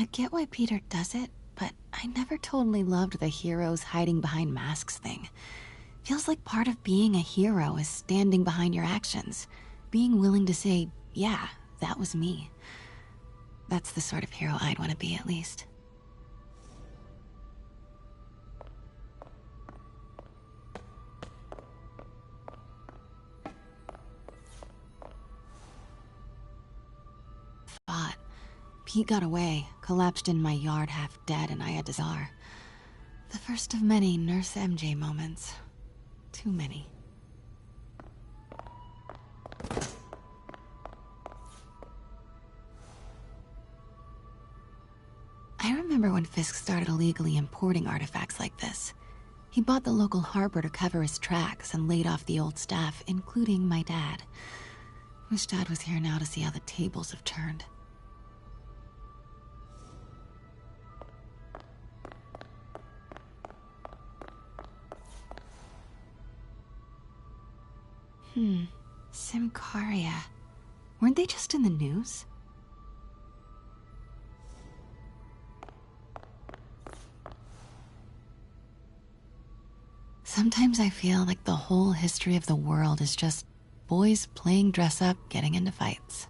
I get why Peter does it, but I never totally loved the heroes hiding behind masks thing. Feels like part of being a hero is standing behind your actions, being willing to say, yeah, that was me. That's the sort of hero I'd want to be, at least. Thought. Pete got away, collapsed in my yard half dead, and I had to czar. The first of many Nurse MJ moments. Too many. I remember when Fisk started illegally importing artifacts like this. He bought the local harbor to cover his tracks and laid off the old staff, including my dad. Wish Dad was here now to see how the tables have turned. Simcaria. Weren't they just in the news? Sometimes I feel like the whole history of the world is just boys playing dress-up, getting into fights.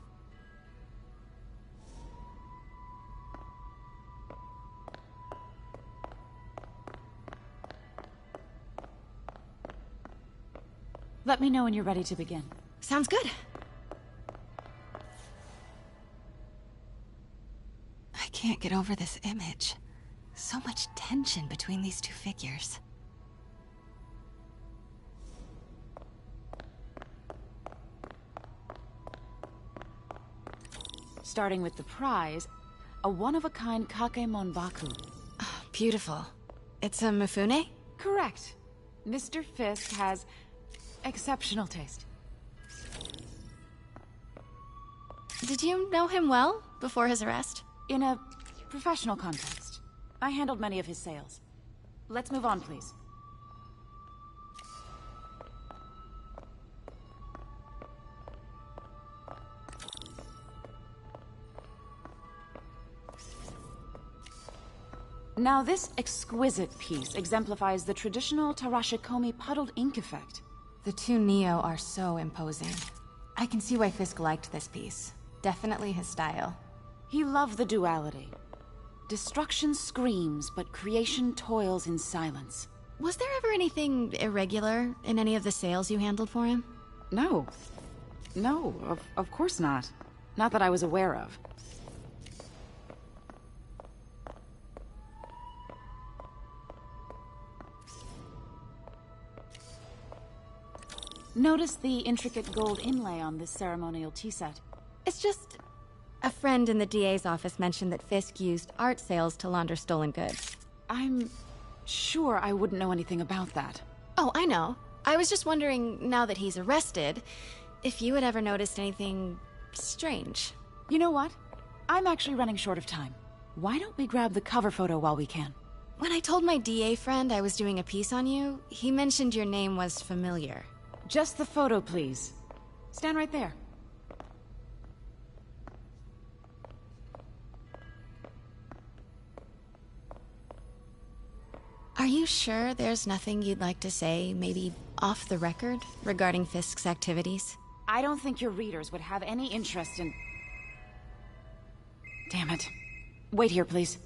Let me know when you're ready to begin. Sounds good. I can't get over this image. So much tension between these two figures. Starting with the prize, a one-of-a-kind Kakemon Baku. Oh, beautiful. It's a Mifune? Correct. Mr. Fisk has exceptional taste. Did you know him well before his arrest? In a professional context, I handled many of his sales. Let's move on, please. Now, this exquisite piece exemplifies the traditional Tarashikomi puddled ink effect. The two Neo are so imposing. I can see why Fisk liked this piece. Definitely his style. He loved the duality. Destruction screams, but creation toils in silence. Was there ever anything irregular in any of the sales you handled for him? No. No, of course not. Not that I was aware of. Notice the intricate gold inlay on this ceremonial tea set. It's just... a friend in the DA's office mentioned that Fisk used art sales to launder stolen goods. I'm sure I wouldn't know anything about that. Oh, I know. I was just wondering, now that he's arrested, if you had ever noticed anything strange. You know what? I'm actually running short of time. Why don't we grab the cover photo while we can? When I told my DA friend I was doing a piece on you, he mentioned your name was familiar. Just the photo, please. Stand right there. Are you sure there's nothing you'd like to say, maybe off the record, regarding Fisk's activities? I don't think your readers would have any interest in... Damn it. Wait here, please.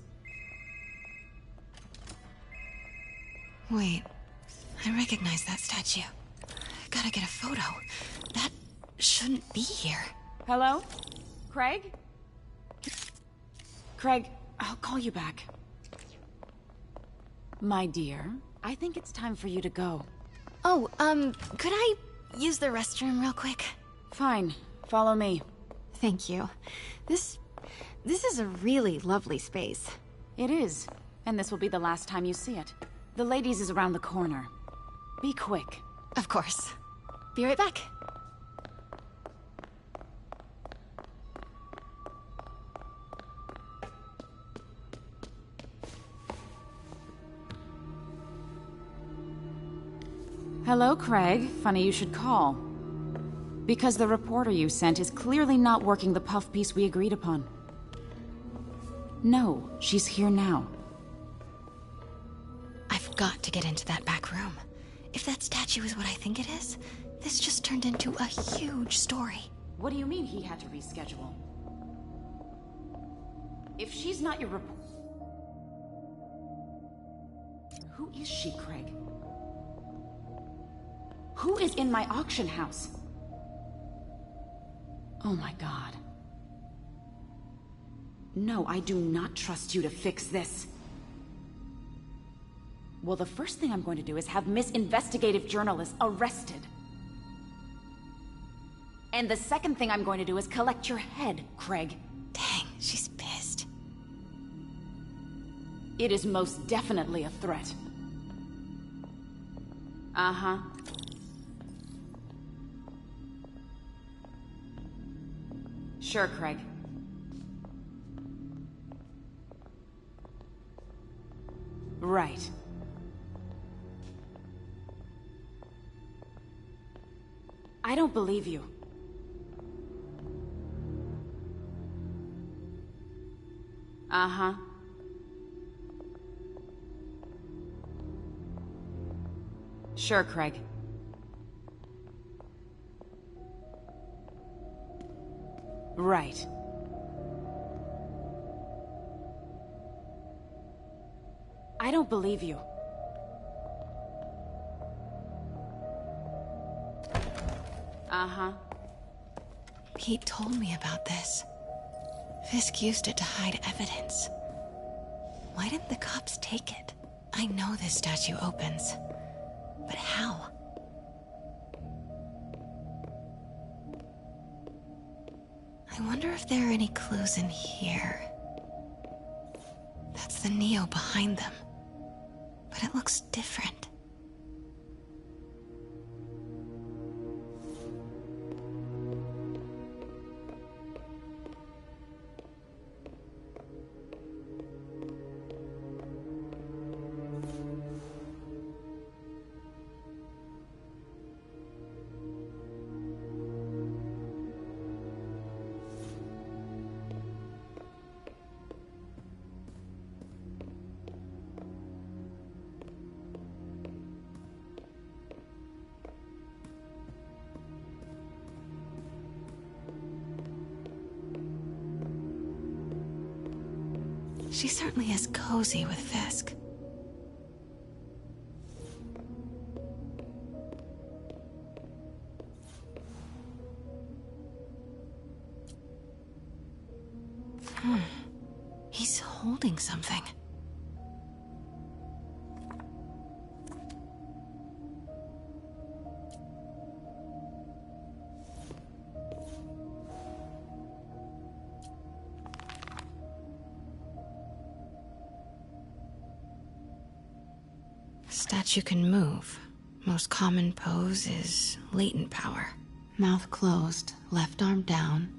Wait. I recognize that statue. Gotta get a photo. That shouldn't be here. Hello? Craig? Craig, I'll call you back. My dear, I think it's time for you to go. Oh, could I use the restroom real quick? Fine. Follow me. Thank you. This is a really lovely space. It is. And this will be the last time you see it. The ladies is around the corner. Be quick. Of course. Be right back. Hello, Craig. Funny you should call. Because the reporter you sent is clearly not working the puff piece we agreed upon. No, she's here now. I've got to get into that back room. If that statue is what I think it is, this just turned into a huge story. What do you mean he had to reschedule? If she's not your report... Who is she, Craig? Who is in my auction house? Oh my god. No, I do not trust you to fix this. Well, the first thing I'm going to do is have Miss Investigative Journalist arrested. And the second thing I'm going to do is collect your head, Craig. Dang, she's pissed. It is most definitely a threat. Uh-huh. Sure, Craig. Right. I don't believe you. Uh-huh. Sure, Craig. Right. I don't believe you. Uh-huh. Pete told me about this. Fisk used it to hide evidence. Why didn't the cops take it? I know this statue opens. But how? I wonder if there are any clues in here. That's the Neo behind them. But it looks different. She certainly is cozy with Fisk. He's holding something. Statue can move. Most common pose is latent power. Mouth closed, left arm down,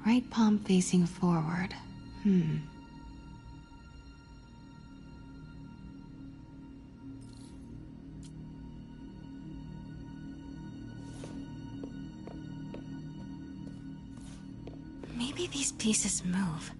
right palm facing forward. Maybe these pieces move.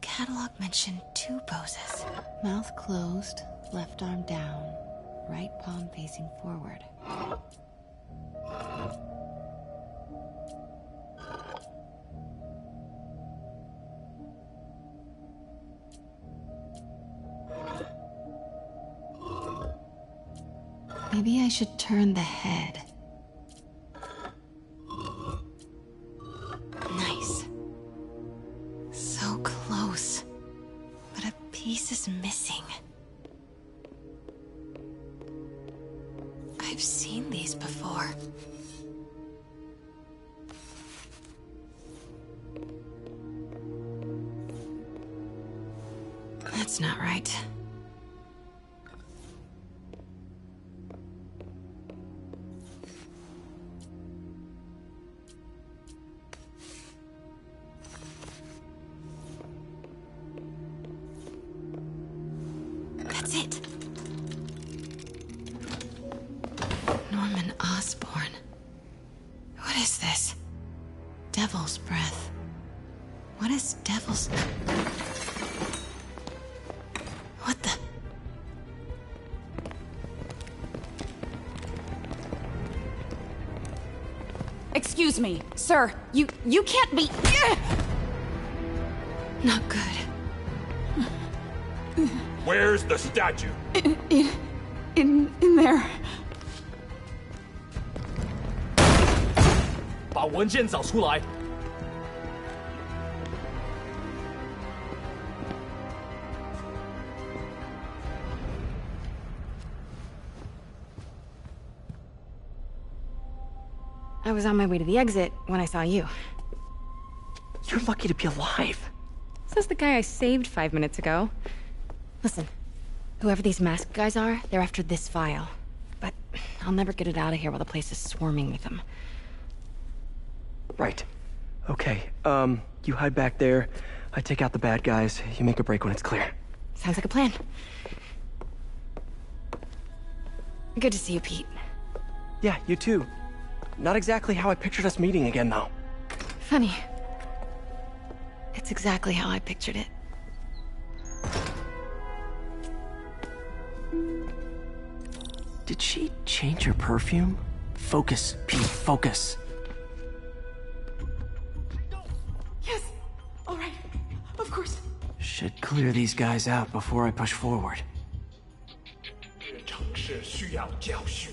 Catalog mentioned 2 poses. Mouth closed, left arm down, right palm facing forward. Maybe I should turn the head. Nice. piece is missing. I've seen these before. That's not right. That's it. Norman Osborn. What is this? Devil's breath. What is devil's... What the... Excuse me, sir. You can't be... Not good. Where's the statue? In there. 把文件找出来。 I was on my way to the exit when I saw you. You're lucky to be alive. Says the guy I saved 5 minutes ago. Listen, whoever these masked guys are, they're after this file. But I'll never get it out of here while the place is swarming with them. Right. Okay, you hide back there. I take out the bad guys. You make a break when it's clear. Sounds like a plan. Good to see you, Pete. Yeah, you too. Not exactly how I pictured us meeting again, though. Funny. It's exactly how I pictured it. Did she change her perfume? Focus, Pete, focus. Yes. All right. Of course. Should clear these guys out before I push forward. 这城市需要教训。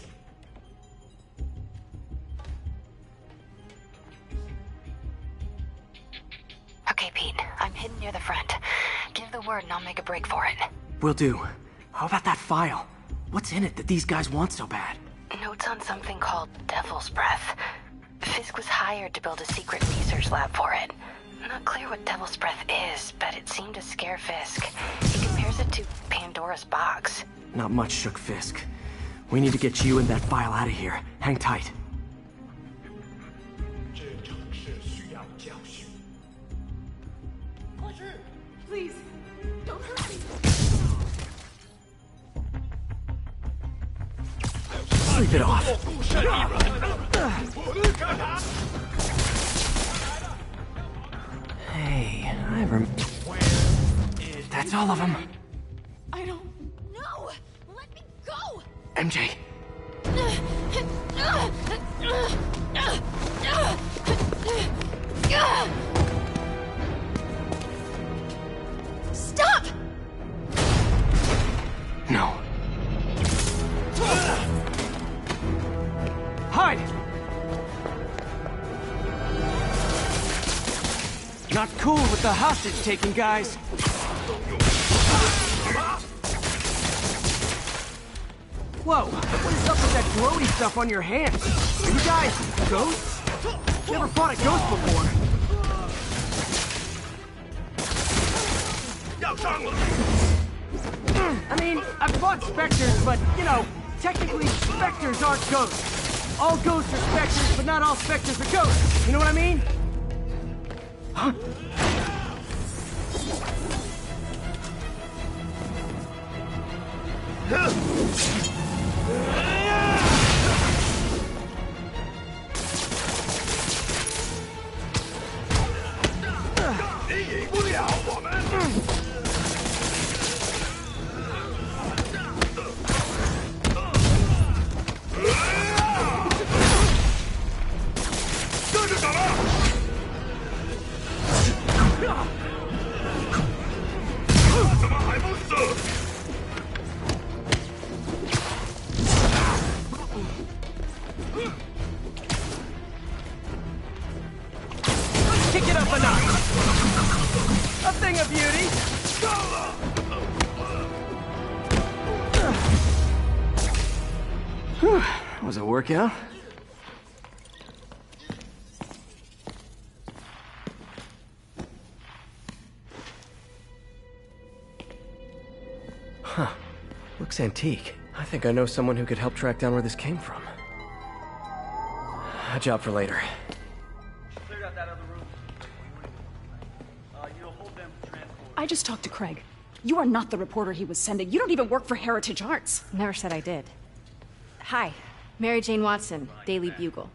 Okay, Pete. I'm hidden near the front. Give the word and I'll make a break for it. Will do. How about that file? What's in it that these guys want so bad? Notes on something called Devil's Breath. Fisk was hired to build a secret research lab for it. Not clear what Devil's Breath is, but it seemed to scare Fisk. He compares it to Pandora's box. Not much shook Fisk. We need to get you and that file out of here. Hang tight. 这城市需要教训。 Please, don't hurt me. Sleep it off. Hey, I That's all of them. I don't know. Let me go. MJ. Stop! No. Hide! Not cool with the hostage-taking, guys. Whoa, what is up with that glowy stuff on your hands? Are you guys ghosts? Never fought a ghost before. I mean, I've fought specters, but, you know, technically specters aren't ghosts. All ghosts are specters, but not all specters are ghosts. You know what I mean? Huh? Whew, was a workout. Huh. Looks antique. I think I know someone who could help track down where this came from. A job for later. I just talked to Craig. You are not the reporter he was sending. You don't even work for Heritage Arts. Never said I did. Hi, Mary Jane Watson, Daily Bugle.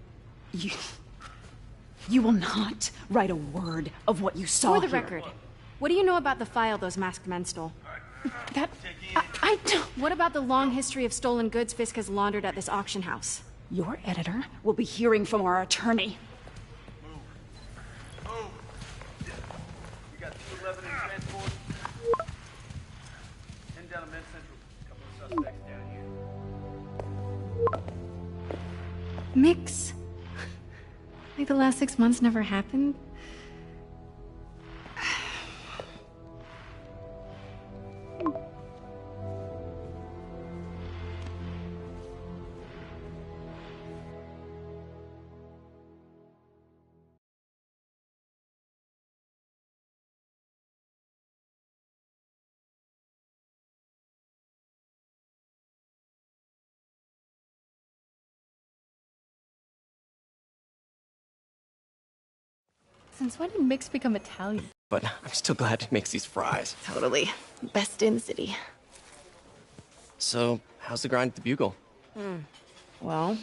You will not write a word of what you saw For the here. record, what do you know about the file those masked men stole? I don't... What about the long history of stolen goods Fisk has laundered at this auction house? Your editor will be hearing from our attorney. Move. We got 211 in transport. Heading down to Men's Central. A couple of suspects down here. Mix. Like the last 6 months never happened? Since when did Mix become Italian? But I'm still glad he makes these fries. Totally. Best in the city. So, how's the grind at the Bugle? Well,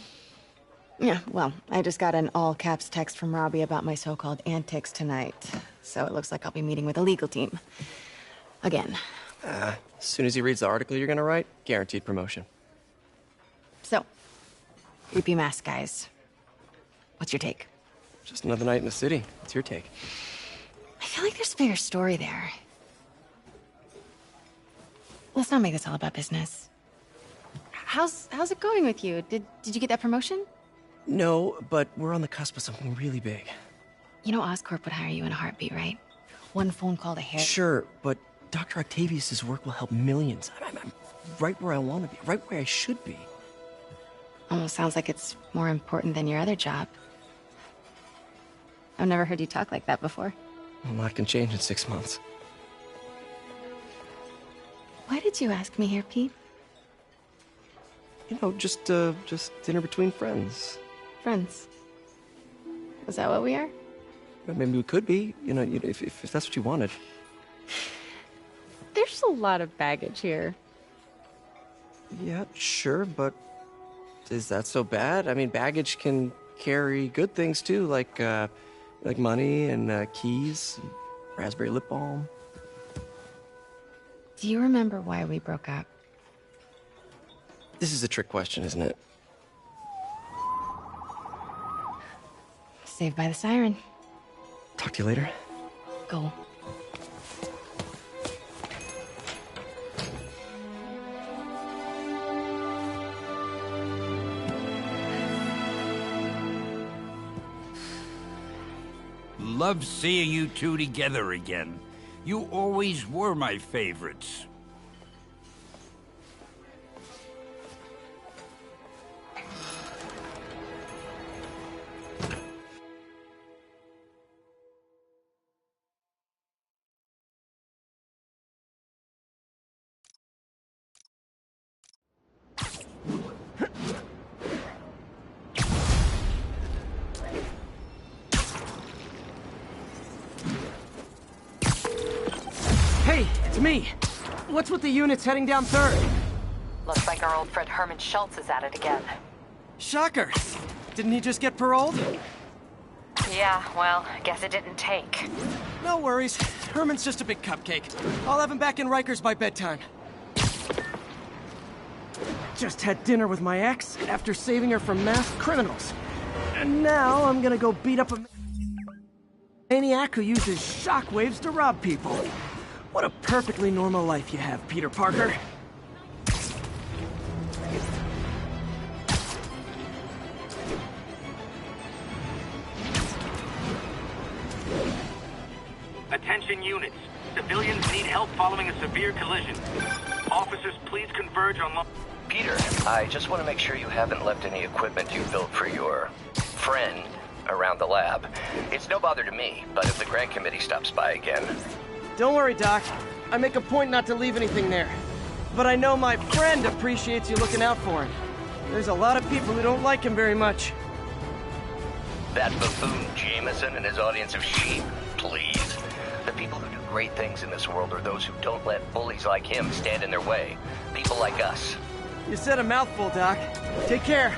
I just got an all-caps text from Robbie about my so-called antics tonight. So it looks like I'll be meeting with the legal team. Again. As soon as he reads the article you're gonna write, guaranteed promotion. So, creepy mask guys. What's your take? Just another night in the city. What's your take? I feel like there's a bigger story there. Let's not make this all about business. How's it going with you? Did you get that promotion? No, but we're on the cusp of something really big. You know Oscorp would hire you in a heartbeat, right? One phone call to Harry. Sure, but Dr. Octavius's work will help millions. I'm right where I want to be, right where I should be. Almost sounds like it's more important than your other job. I've never heard you talk like that before. A lot can change in 6 months. Why did you ask me here, Pete? You know, just dinner between friends. Friends. Is that what we are? Maybe we could be, if that's what you wanted. There's a lot of baggage here. Yeah, sure, but is that so bad? I mean, baggage can carry good things too, like money and keys, and raspberry lip balm. Do you remember why we broke up? This is a trick question, isn't it? Saved by the siren. Talk to you later. Go. Love seeing you two together again. You always were my favorites. Hey, it's me. What's with the units heading down 3rd? Looks like our old friend Herman Schultz is at it again. Shocker. Didn't he just get paroled? Yeah, well, guess it didn't take. No worries. Herman's just a big cupcake. I'll have him back in Rikers by bedtime. Just had dinner with my ex after saving her from masked criminals. And now I'm gonna go beat up a maniac who uses shockwaves to rob people. What a perfectly normal life you have, Peter Parker. Attention units. Civilians need help following a severe collision. Officers, please converge on... Peter, I just want to make sure you haven't left any equipment you built for your friend around the lab. It's no bother to me, but if the grant committee stops by again... Don't worry, Doc. I make a point not to leave anything there. But I know my friend appreciates you looking out for him. There's a lot of people who don't like him very much. That buffoon Jameson and his audience of sheep, please. The people who do great things in this world are those who don't let bullies like him stand in their way. People like us. You said a mouthful, Doc. Take care.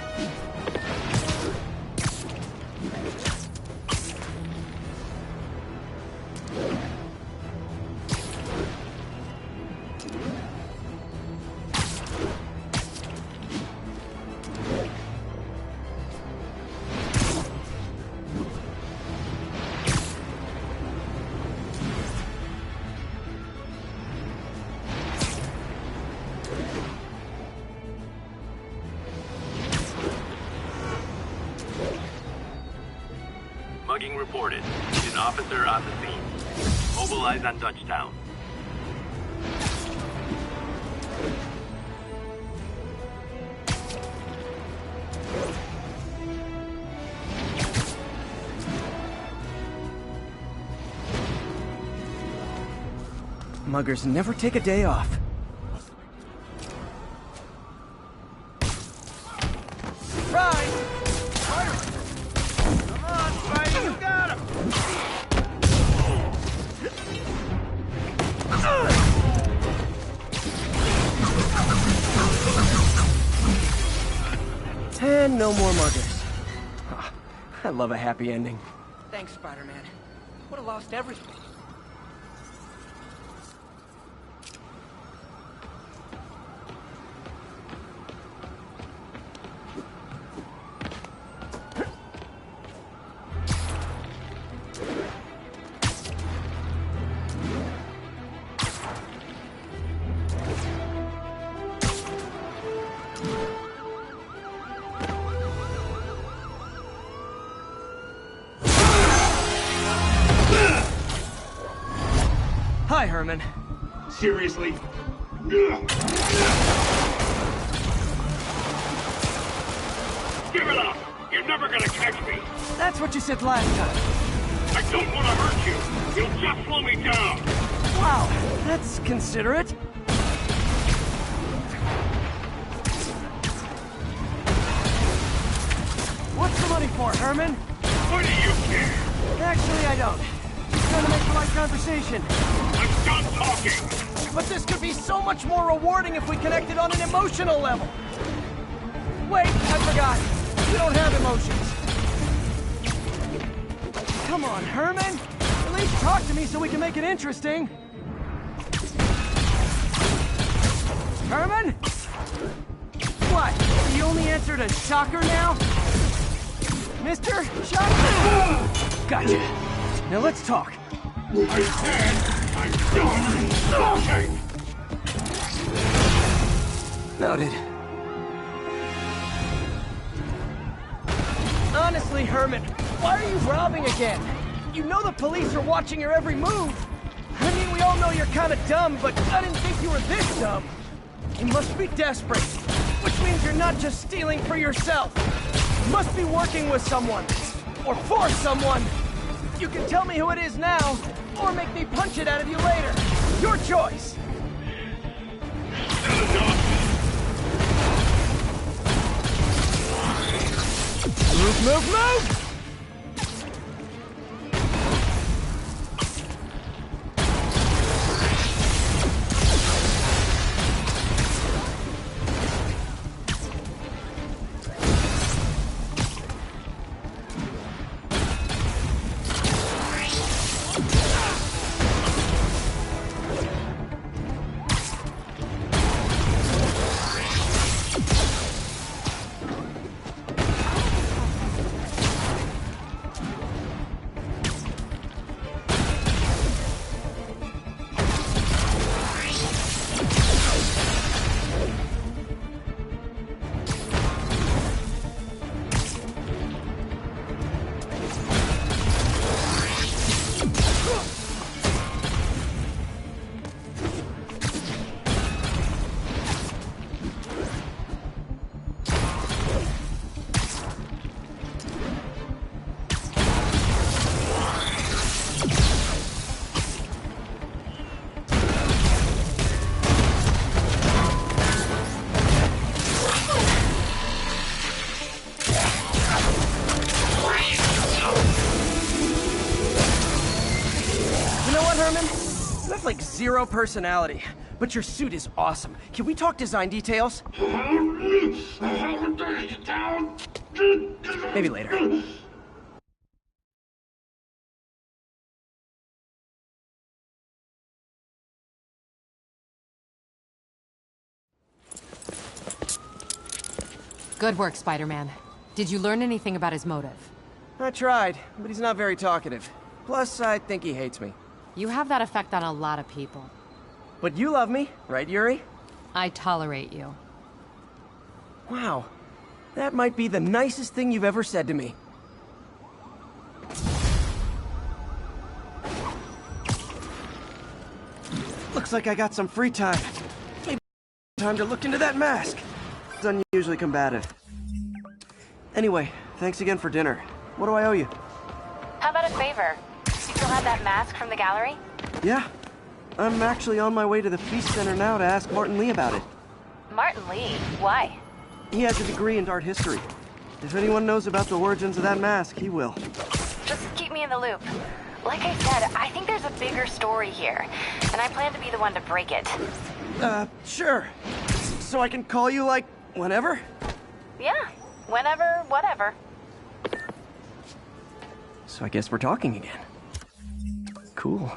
Mugging reported. An officer on the scene. Mobilize on Dutchtown. Muggers never take a day off. Rise! Come on, Spidey, you got him! 10 no more muggers. I love a happy ending. Thanks, Spider-Man. Would have lost everything. Hi, Herman. Seriously? Give it up! You're never gonna catch me! That's what you said last time. I don't want to hurt you! You'll just slow me down! Wow, that's considerate. What's the money for, Herman? What do you care? Actually, I don't. Just trying to make polite conversation. I'm done talking! But this could be so much more rewarding if we connected on an emotional level. Wait, I forgot. You don't have emotions. Come on, Herman. At least talk to me so we can make it interesting. Herman? What? The only answer to shocker now? Mr. Shocker? Gotcha. Now let's talk. I said I'm done talking! Noted. Honestly, Herman, why are you robbing again? You know the police are watching your every move. I mean, we all know you're kind of dumb, but I didn't think you were this dumb. You must be desperate, which means you're not just stealing for yourself. You must be working with someone, or for someone. You can tell me who it is now, or make me punch it out of you later. Your choice. Move, move, move! zero personality, but your suit is awesome. Can we talk design details? Maybe later. Good work, Spider-Man. Did you learn anything about his motive? I tried, but he's not very talkative. Plus, I think he hates me. You have that effect on a lot of people. But you love me, right, Yuri? I tolerate you. Wow. That might be the nicest thing you've ever said to me. Looks like I got some free time. Maybe time to look into that mask. It's unusually combative. Anyway, thanks again for dinner. What do I owe you? How about a favor? You still have that mask from the gallery? Yeah. I'm actually on my way to the Feast Center now to ask Martin Lee about it. Martin Lee? Why? He has a degree in art history. If anyone knows about the origins of that mask, he will. Just keep me in the loop. Like I said, I think there's a bigger story here, and I plan to be the one to break it. Sure. So I can call you, like, whenever? Yeah, whenever, whatever. So I guess we're talking again. Cool.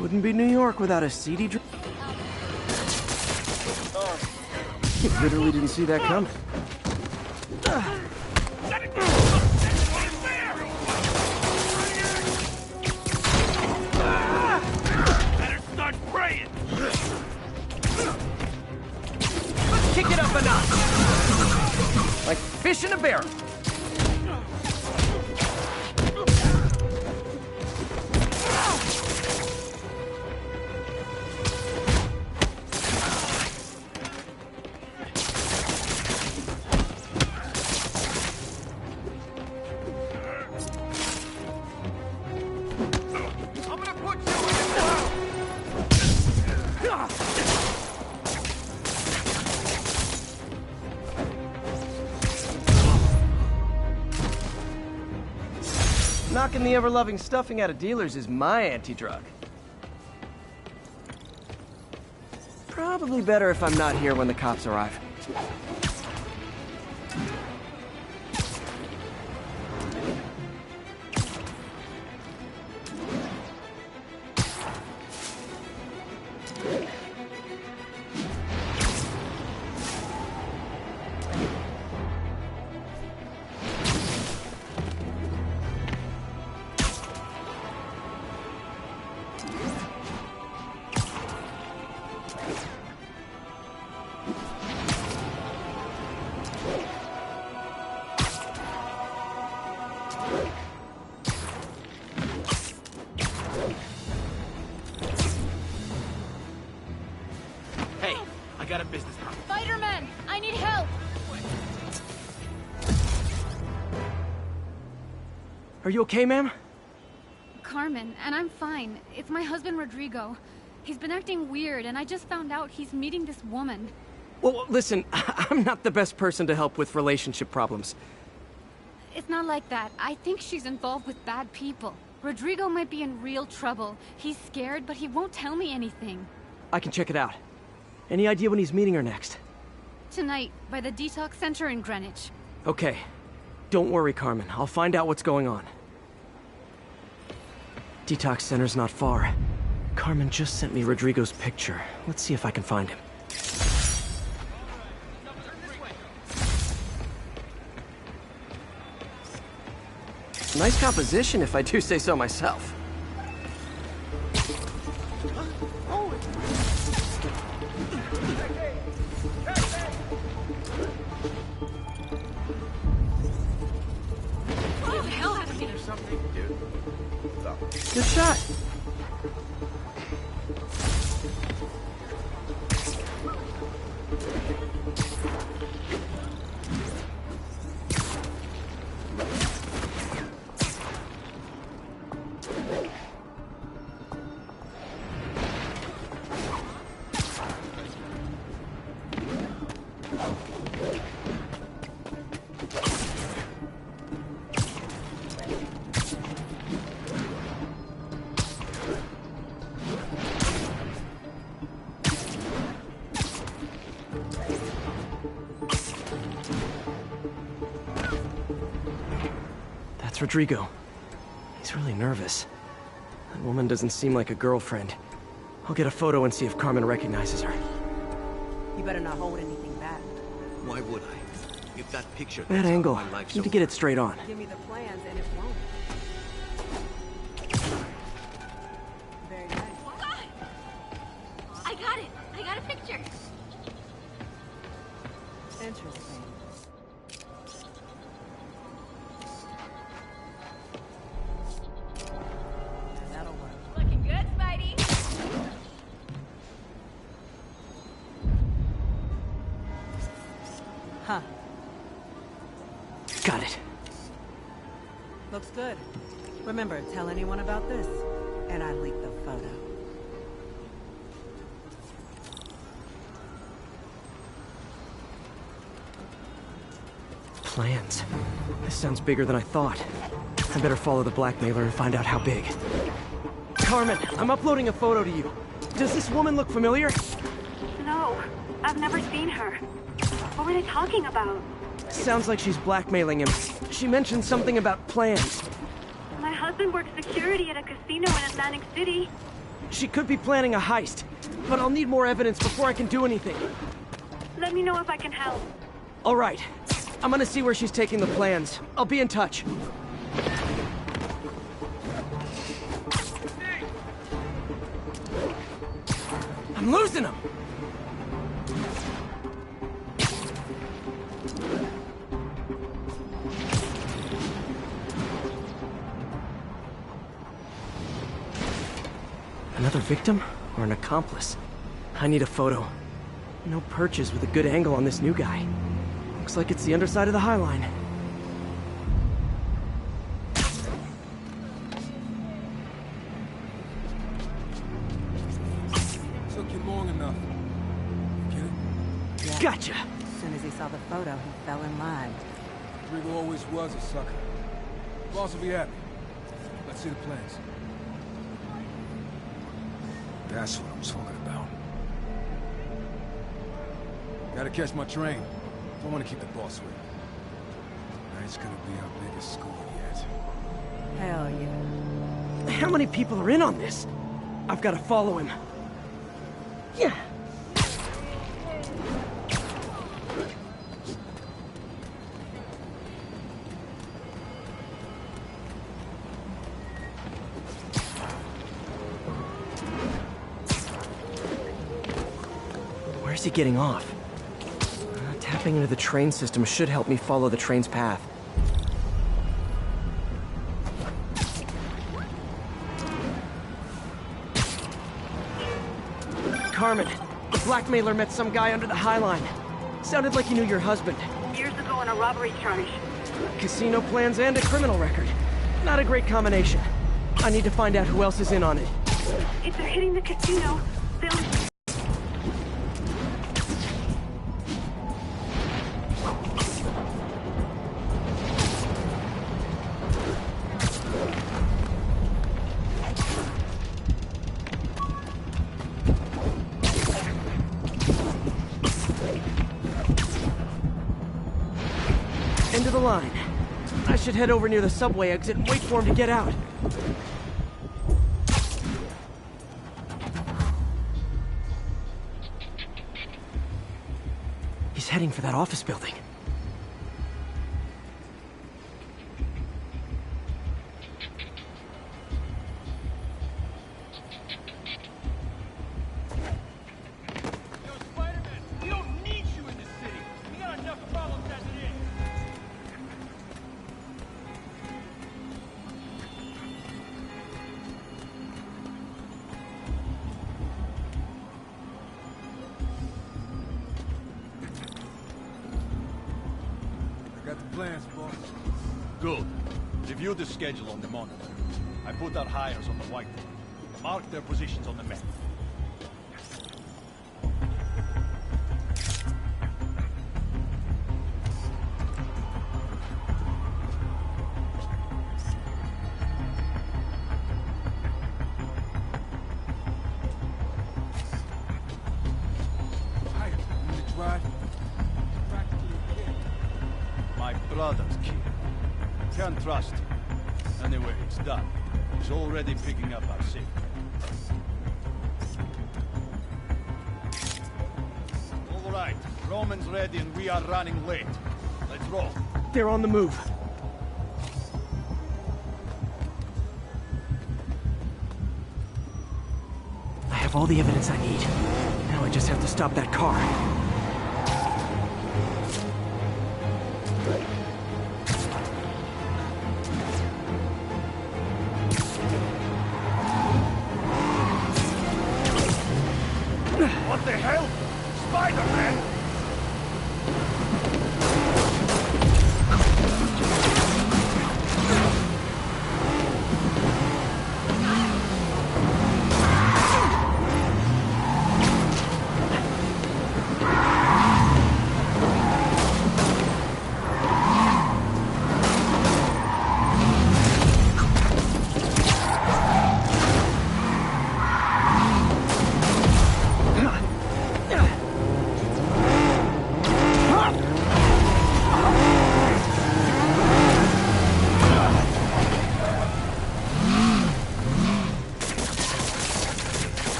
Wouldn't be New York without a seedy drink. You literally didn't see that coming. Better start praying. Let's kick it up a notch. Like fish in a barrel. Knocking the ever-loving stuffing out of dealers is my anti-drug. Probably better if I'm not here when the cops arrive. Hey, I got a business problem. Spider-Man, I need help. Are you okay, ma'am? Carmen, and I'm fine. It's my husband, Rodrigo. He's been acting weird, and I just found out he's meeting this woman. Well, listen, I'm not the best person to help with relationship problems. It's not like that. I think she's involved with bad people. Rodrigo might be in real trouble. He's scared, but he won't tell me anything. I can check it out. Any idea when he's meeting her next? Tonight, by the detox center in Greenwich. Okay. Don't worry, Carmen. I'll find out what's going on. Detox center's not far. Carmen just sent me Rodrigo's picture. Let's see if I can find him. Nice composition, if I do say so myself. Get the hell out of here! Good shot. That's Rodrigo. He's really nervous. That woman doesn't seem like a girlfriend. I'll get a photo and see if Carmen recognizes her. You better not hold anything back. Why would I? If that picture... Bad angle. Need to get it straight on. Give me the plans and it won't. Very nice. I got it! I got a picture! Interesting. That'll work. Looking good, Spidey! Huh. Got it. Looks good. Remember, tell anyone about this, and I leak the photo. Plans. This sounds bigger than I thought. I better follow the blackmailer and find out how big. Carmen, I'm uploading a photo to you. Does this woman look familiar? No, I've never seen her. What were they talking about? Sounds like she's blackmailing him. She mentioned something about plans. My husband works security at a casino in Atlantic City. She could be planning a heist, but I'll need more evidence before I can do anything. Let me know if I can help. All right. I'm gonna see where she's taking the plans. I'll be in touch. I'm losing them! Another victim or an accomplice? I need a photo. No perches with a good angle on this new guy. Looks like it's the underside of the High Line. Took you long enough. Get it? Yeah. Gotcha! As soon as he saw the photo, he fell in line. Rodrigo always was a sucker. Boss will be happy. Let's see the plans. That's what I'm talking about. Gotta catch my train. Don't want to keep the boss waiting. Tonight's gonna be our biggest score yet. Hell yeah. How many people are in on this? I've got to follow him. Yeah. Where's he getting off? Tapping into the train system should help me follow the train's path. Carmen, the blackmailer met some guy under the High Line. Sounded like he knew your husband. Years ago on a robbery charge. Casino plans and a criminal record. Not a great combination. I need to find out who else is in on it. If they're hitting the casino, they'll... End of the line. I should head over near the subway exit and wait for him to get out. He's heading for that office building. Plans, boss. Good. Review the schedule on the monitor. I put our hires on the whiteboard. Mark their positions on the map. Hi, you need to drive? My brother's kid. Can't trust him. Anyway, it's done. He's already picking up our signal. All right, Roman's ready and we are running late. Let's roll. They're on the move. I have all the evidence I need. Now I just have to stop that car. What the hell? Spider-Man!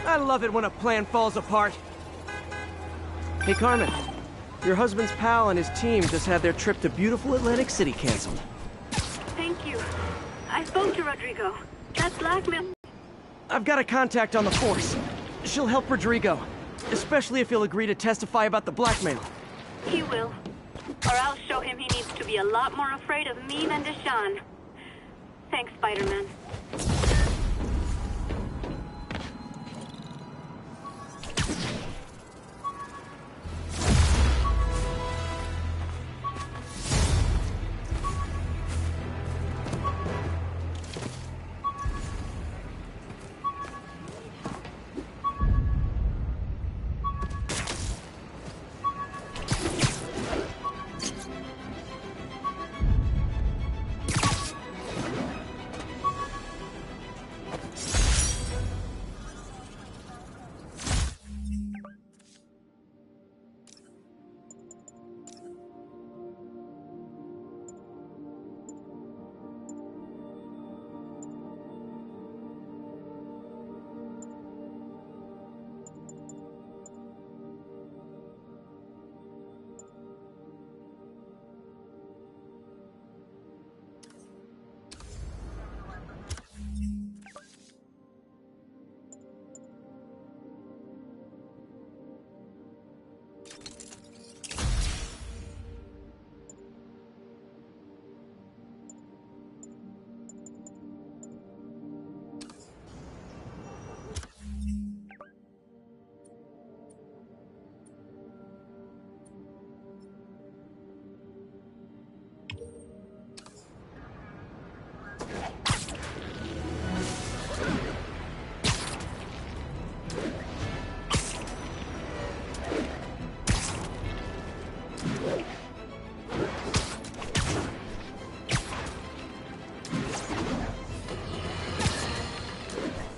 I love it when a plan falls apart. Hey, Carmen. Your husband's pal and his team just had their trip to beautiful Atlantic City canceled. Thank you. I spoke to Rodrigo. That blackmail... I've got a contact on the force. She'll help Rodrigo, especially if he'll agree to testify about the blackmail. He will. Or I'll show him he needs to be a lot more afraid of me than Deshawn. Thanks, Spider-Man.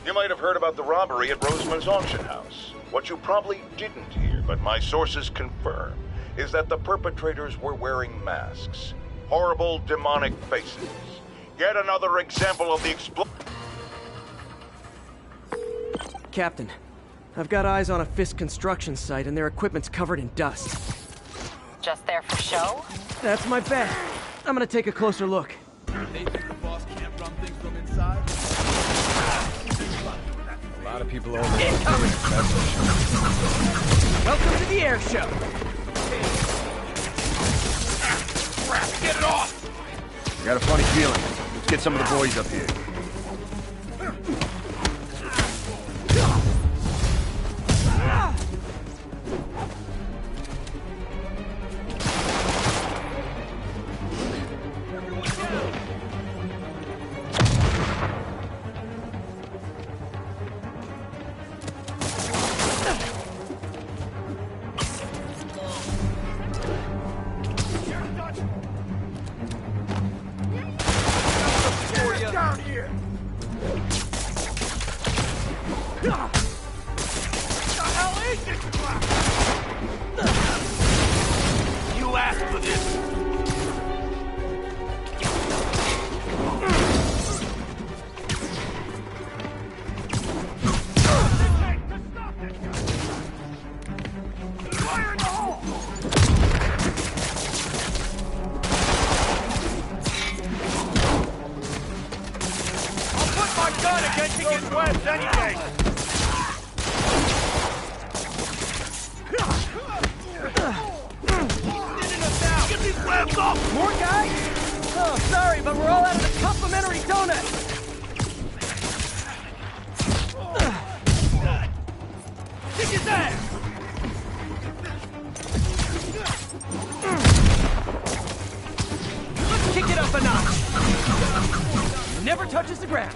You might have heard about the robbery at Roseman's auction house. What you probably didn't hear, but my sources confirm, is that the perpetrators were wearing masks. Horrible, demonic faces. Yet another example of the Captain, I've got eyes on a Fisk construction site and their equipment's covered in dust. Just there for show? That's my bet. I'm gonna take a closer look. They think the boss can't run things from inside? A lot of people over there. Welcome to the air show. Crap, get it off! I got a funny feeling. Let's get some of the boys up here. Down here! The hell is this crap? You asked for this! Fire in the hole! My gun against his webs anyway! Get these webs off! More guys? Oh, sorry, but we're all out of the complimentary donut! Kick his ass! Let's kick it up a notch! Never touches the ground.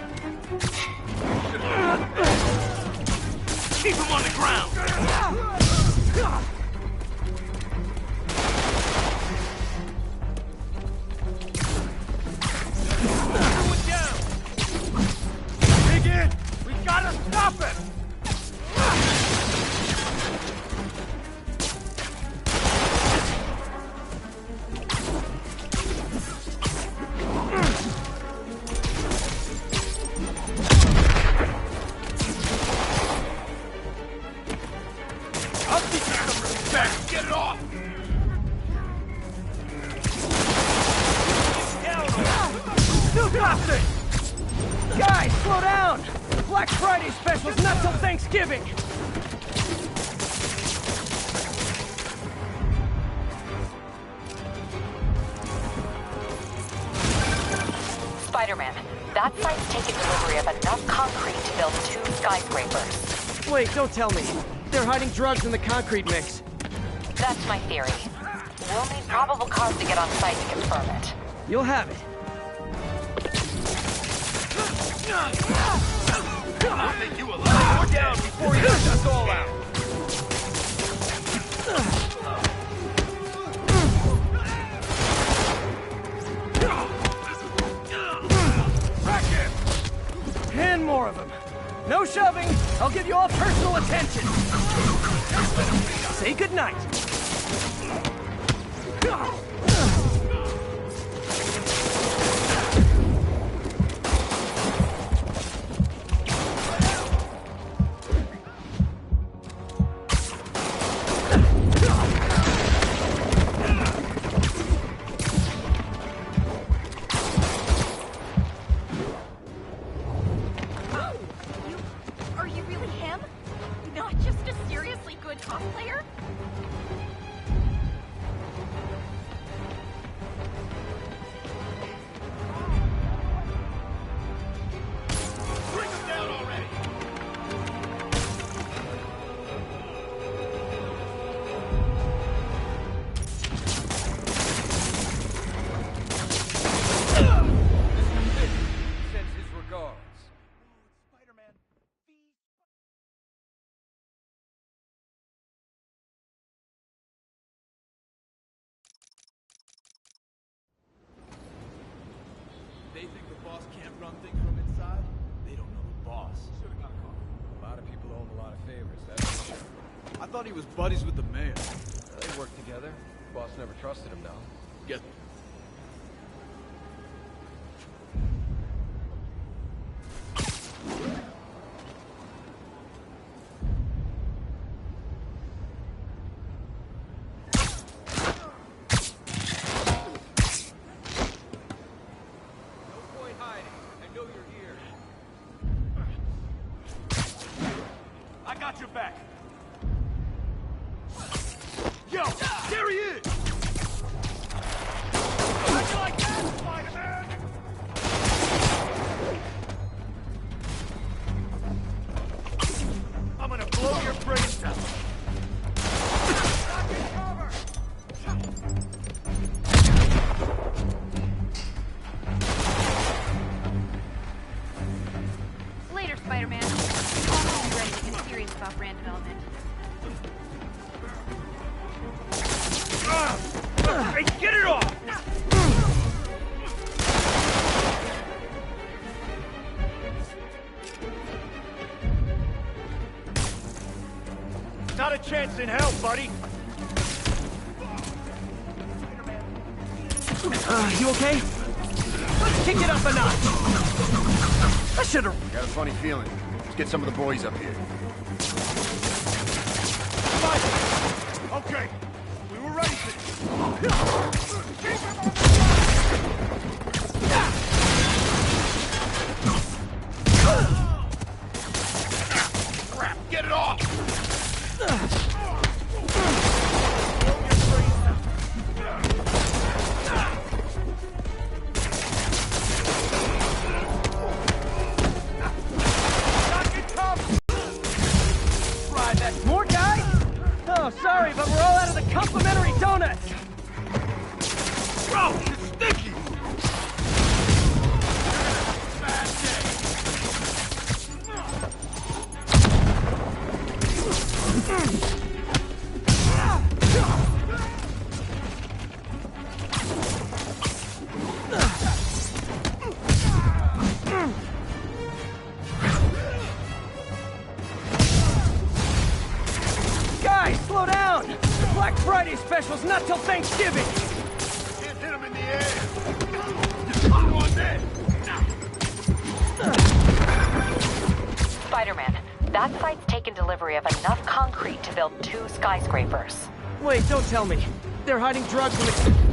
Keep him on the ground! Everyone down! Dig in! We gotta stop him! Guys, slow down! Black Friday special's not till Thanksgiving! Spider-Man, that site's taken delivery of enough concrete to build 2 skyscrapers. Wait, don't tell me. They're hiding drugs in the concrete mix. That's my theory. We'll need probable cause to get on site to confirm it. You'll have it. I'll make you alive or down before he knocks us all out. And more of them. No shoving. I'll give you all personal attention. Say goodnight. Are you really him? Not just a seriously good cosplayer? Bring him down already. Sends his regards. They think the boss can't run things from inside? They don't know the boss. Should've got caught. A lot of people owe him a lot of favors, that's for sure. I thought he was buddies with the mayor. They work together. Boss never trusted him, though. Get No point hiding. I know you're here. I got your back. Yo, there he is! How'd you like that, Spider-Man? I'm gonna blow your brains out. Knock it cover! Later, Spider-Man. I'll be ready to get serious about brand development. Hey, get it off! Not a chance in hell, buddy. You okay? Let's kick it up a notch. I should've... Got a funny feeling. Let's get some of the boys up here. Okay, we were ready for this. Crap, get it off! More guys? Oh, sorry, but we're all out of the complimentary donuts. Bro, it's sticky! Bad Guys, slow down! The Black Friday special's not till Thanksgiving! Can't hit him in the air! Just pop on that! Spider-Man, that site's taken delivery of enough concrete to build 2 skyscrapers. Wait, don't tell me. They're hiding drugs in the...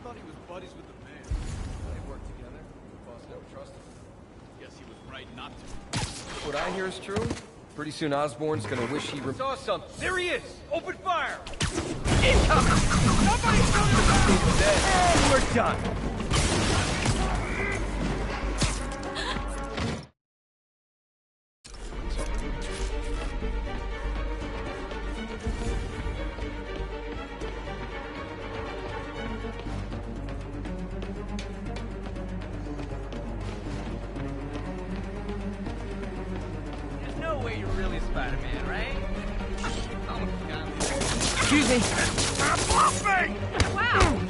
thought he was buddies with the man. They worked together. The boss never trusted him. Guess he was right not to. What I hear is true. Pretty soon Osborn's gonna wish he Saw something. There he is. Open fire. Incoming. Somebody shoot him down. And we're done. There's no way you're really Spider-Man, right? Excuse me. Wow!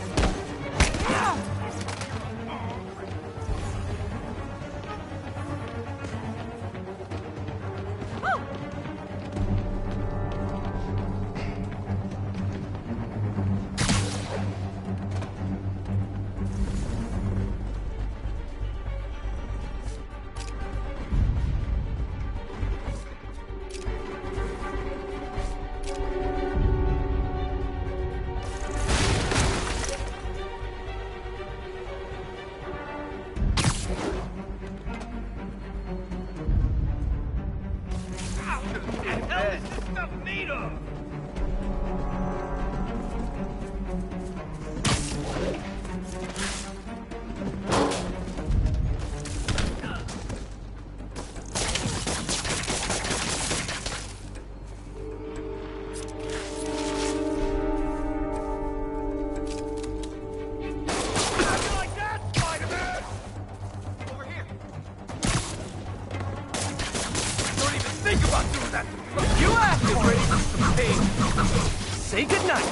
Say goodnight.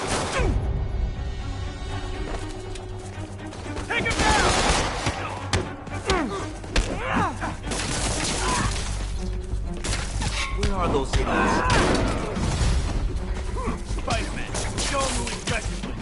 Take him down! Where are those guys? Spider-Man, show him who he's messing with.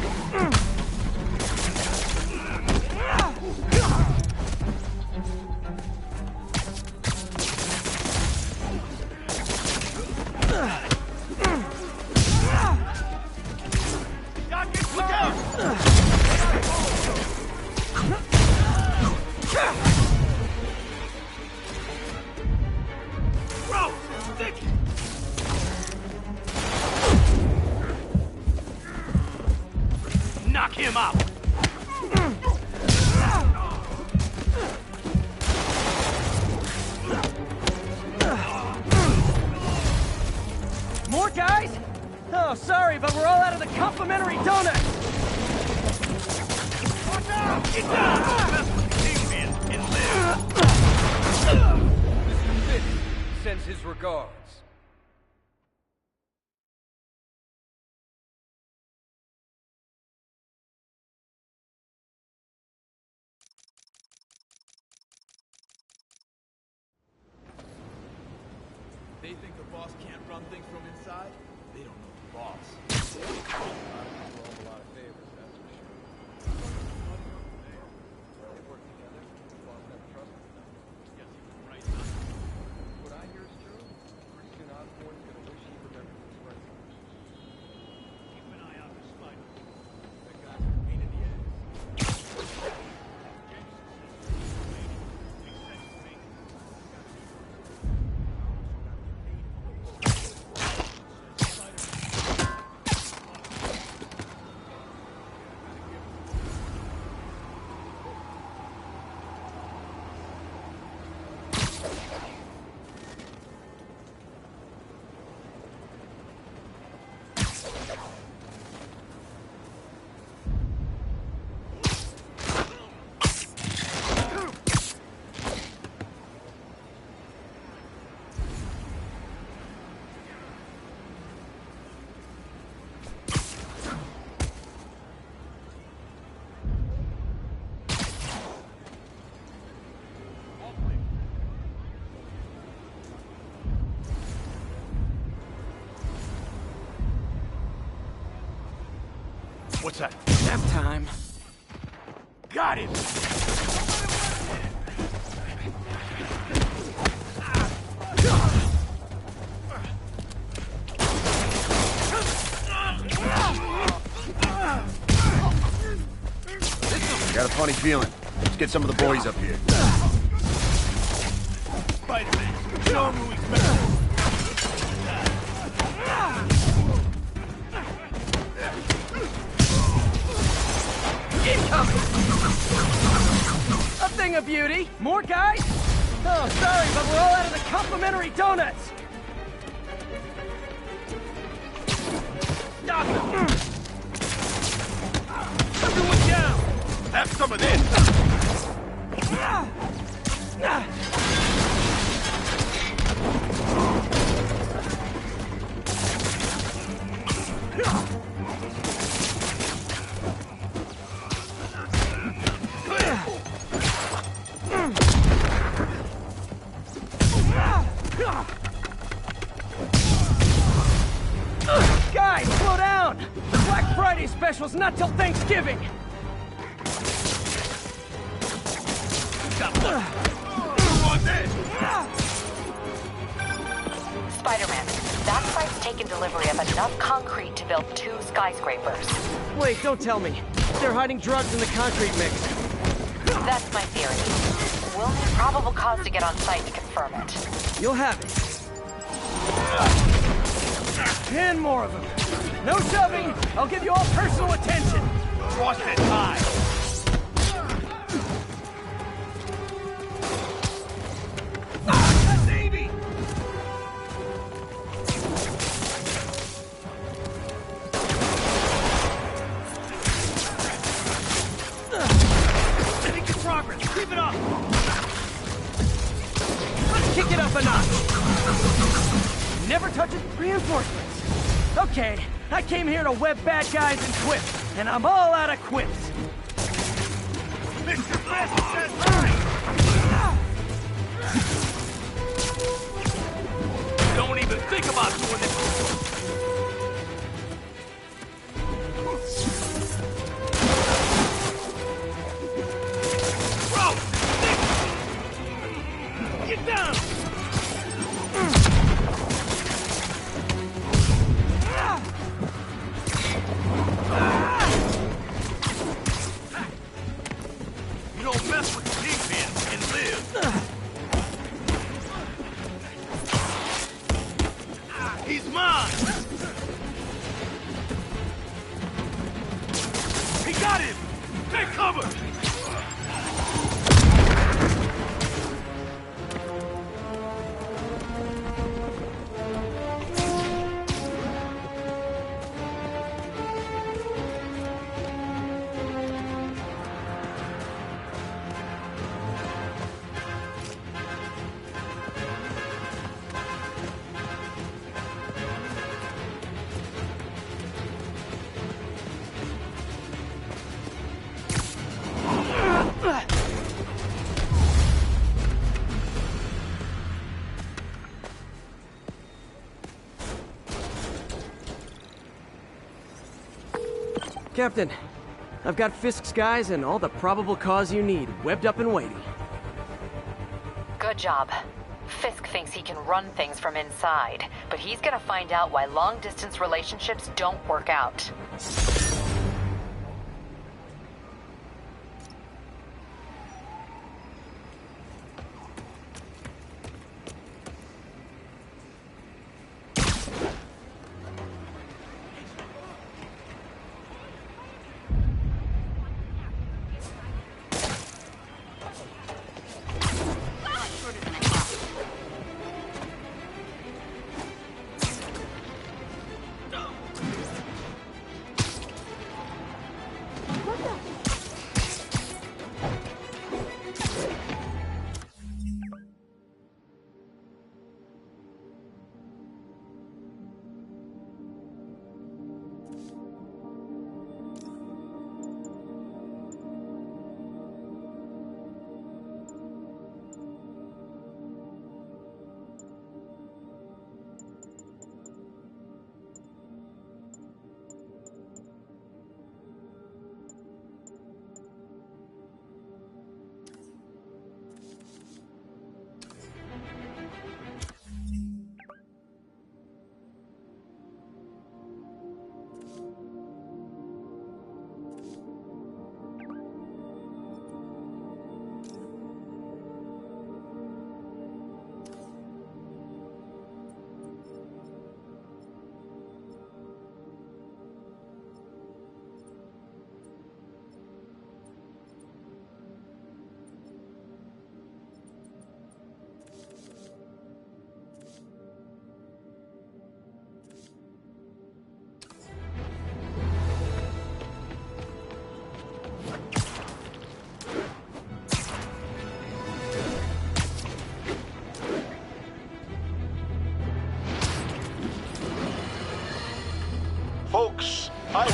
Knock him out! More guys? Oh, sorry, but we're all out of the complimentary donut. Watch out! Get down! Kingpin can live. Mr. Fitz sends his regards. They think the boss can't run things from inside? They don't know the boss. A lot of favors, that's for sure. They work together. The boss never trusted them. Guess he was right not to. What I hear is true. Pretty soon Osborn's gonna wish he remembered his friends. Keep an eye out for Spider. That guy's a pain in the ass. What's that? Nap time. Got him! This I got a funny feeling. Let's get some of the boys up here. Spider-Man, show him who he's messing with. A thing of beauty. More guys? Oh, sorry, but we're all out of the complimentary donuts. Everyone down! Have some of this! Guys, slow down! The Black Friday special's not till Thanksgiving! Spider-Man, that site's taken delivery of enough concrete to build 2 skyscrapers. Wait, don't tell me. They're hiding drugs in the concrete mix. That's my theory. We'll need probable cause to get on site to confirm it. You'll have it. 10 more of them. No shoving. I'll give you all personal attention. Cross it high. Keep it up! Let's kick it up a notch! Never touches reinforcements! Okay, I came here to web bad guys and quips, and I'm all out of quips! Mr. Best says right! Don't even think about doing this! Get down! You don't mess with the pigpen and live. He's mine! He got him! Take cover! Captain, I've got Fisk's guys and all the probable cause you need, webbed up and waiting. Good job. Fisk thinks he can run things from inside, but he's gonna find out why long-distance relationships don't work out.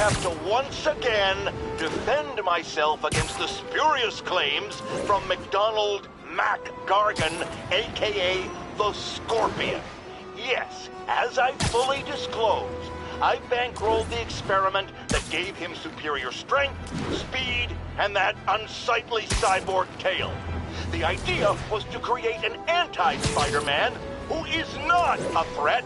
have to once again defend myself against the spurious claims from McDonald Mac Gargan, aka the Scorpion. Yes, as I fully disclosed, I bankrolled the experiment that gave him superior strength, speed, and that unsightly cyborg tail. The idea was to create an anti-Spider-Man who is not a threat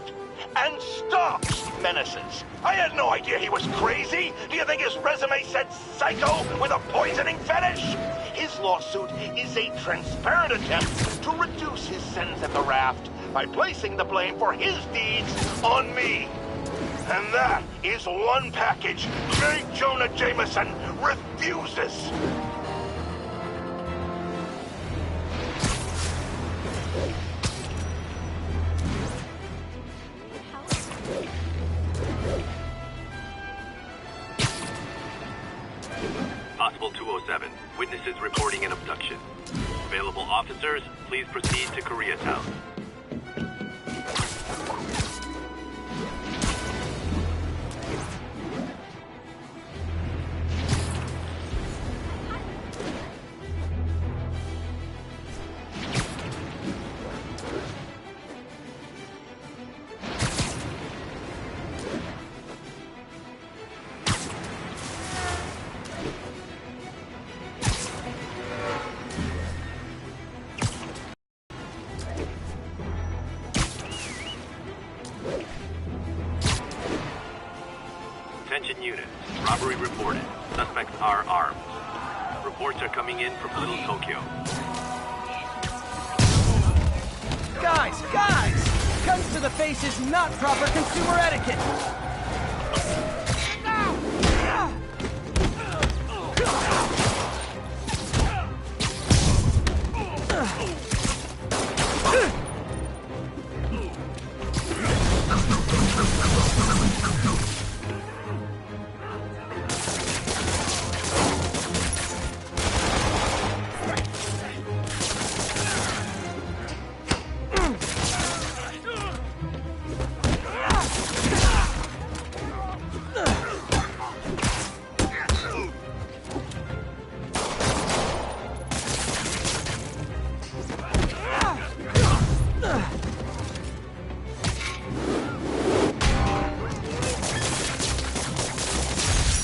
and stops menaces. I had no idea he was crazy. Do you think his resume said psycho with a poisoning fetish? His lawsuit is a transparent attempt to reduce his sentence at the raft by placing the blame for his deeds on me. And that is one package J. Jonah Jameson refuses. Possible 207. Witnesses reporting an abduction. Available officers, please proceed to Koreatown. Attention units. Robbery reported. Suspects are armed. Reports are coming in from Little Tokyo. Guys! Guns to the face is not proper consumer etiquette!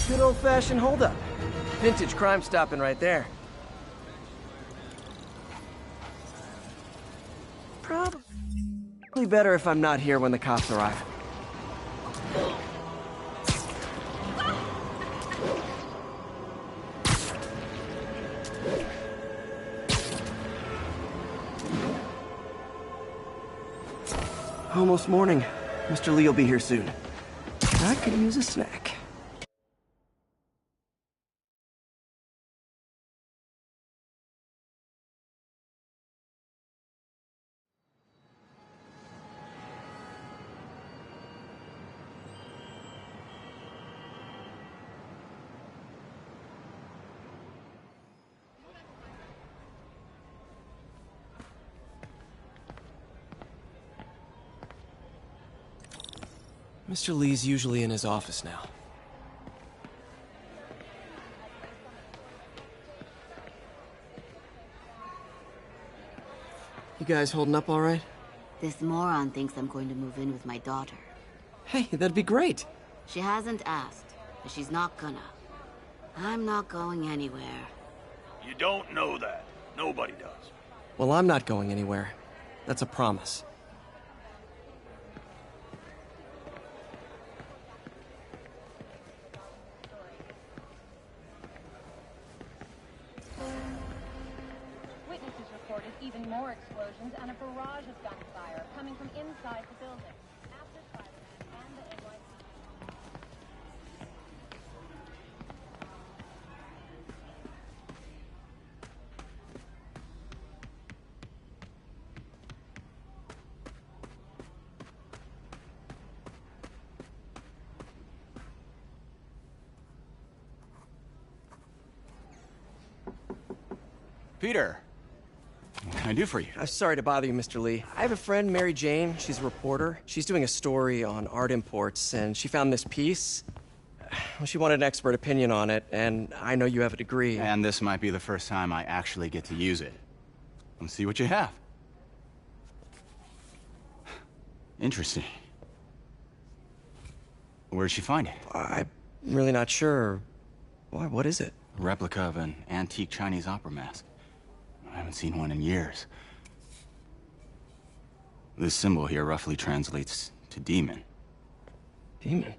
Good old-fashioned holdup. Vintage crime stopping right there. Probably better if I'm not here when the cops arrive. Almost morning. Mr. Lee will be here soon. I could use a snack. Mr. Lee's usually in his office now. You guys holding up all right? This moron thinks I'm going to move in with my daughter. Hey, that'd be great. She hasn't asked, but she's not gonna. I'm not going anywhere. You don't know that. Nobody does. Well, I'm not going anywhere. That's a promise. Witnesses reported even more explosions and a barrage of gunfire coming from inside the building. After Spider-Man and the NYC... Peter, what can I do for you? I'm sorry to bother you, Mr. Lee. I have a friend, Mary Jane. She's a reporter. She's doing a story on art imports, and she found this piece. Well, she wanted an expert opinion on it, and I know you have a degree. And this might be the first time I actually get to use it. Let's see what you have. Interesting. Where did she find it? I'm really not sure. Why, what is it? A replica of an antique Chinese opera mask. I haven't seen one in years. This symbol here roughly translates to demon. Demon?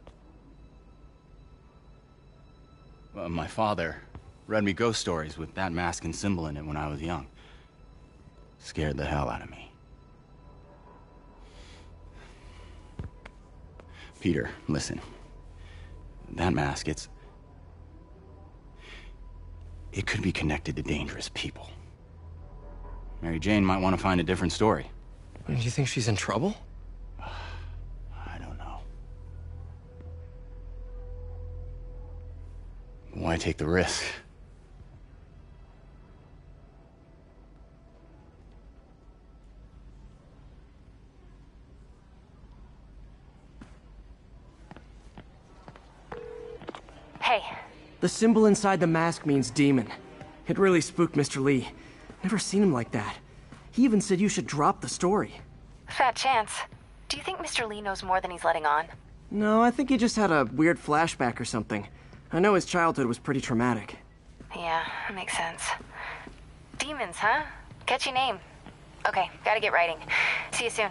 My father read me ghost stories with that mask and symbol in it when I was young. Scared the hell out of me. Peter, listen. That mask, it could be connected to dangerous people. Mary Jane might want to find a different story. Do you think she's in trouble? I don't know. Why take the risk? Hey. The symbol inside the mask means demon. It really spooked Mr. Lee. Never seen him like that. He even said you should drop the story. Fat chance. Do you think Mr. Lee knows more than he's letting on? No, I think he just had a weird flashback or something. I know his childhood was pretty traumatic. Yeah, makes sense. Demons, huh? Catchy name. Okay, gotta get writing. See you soon.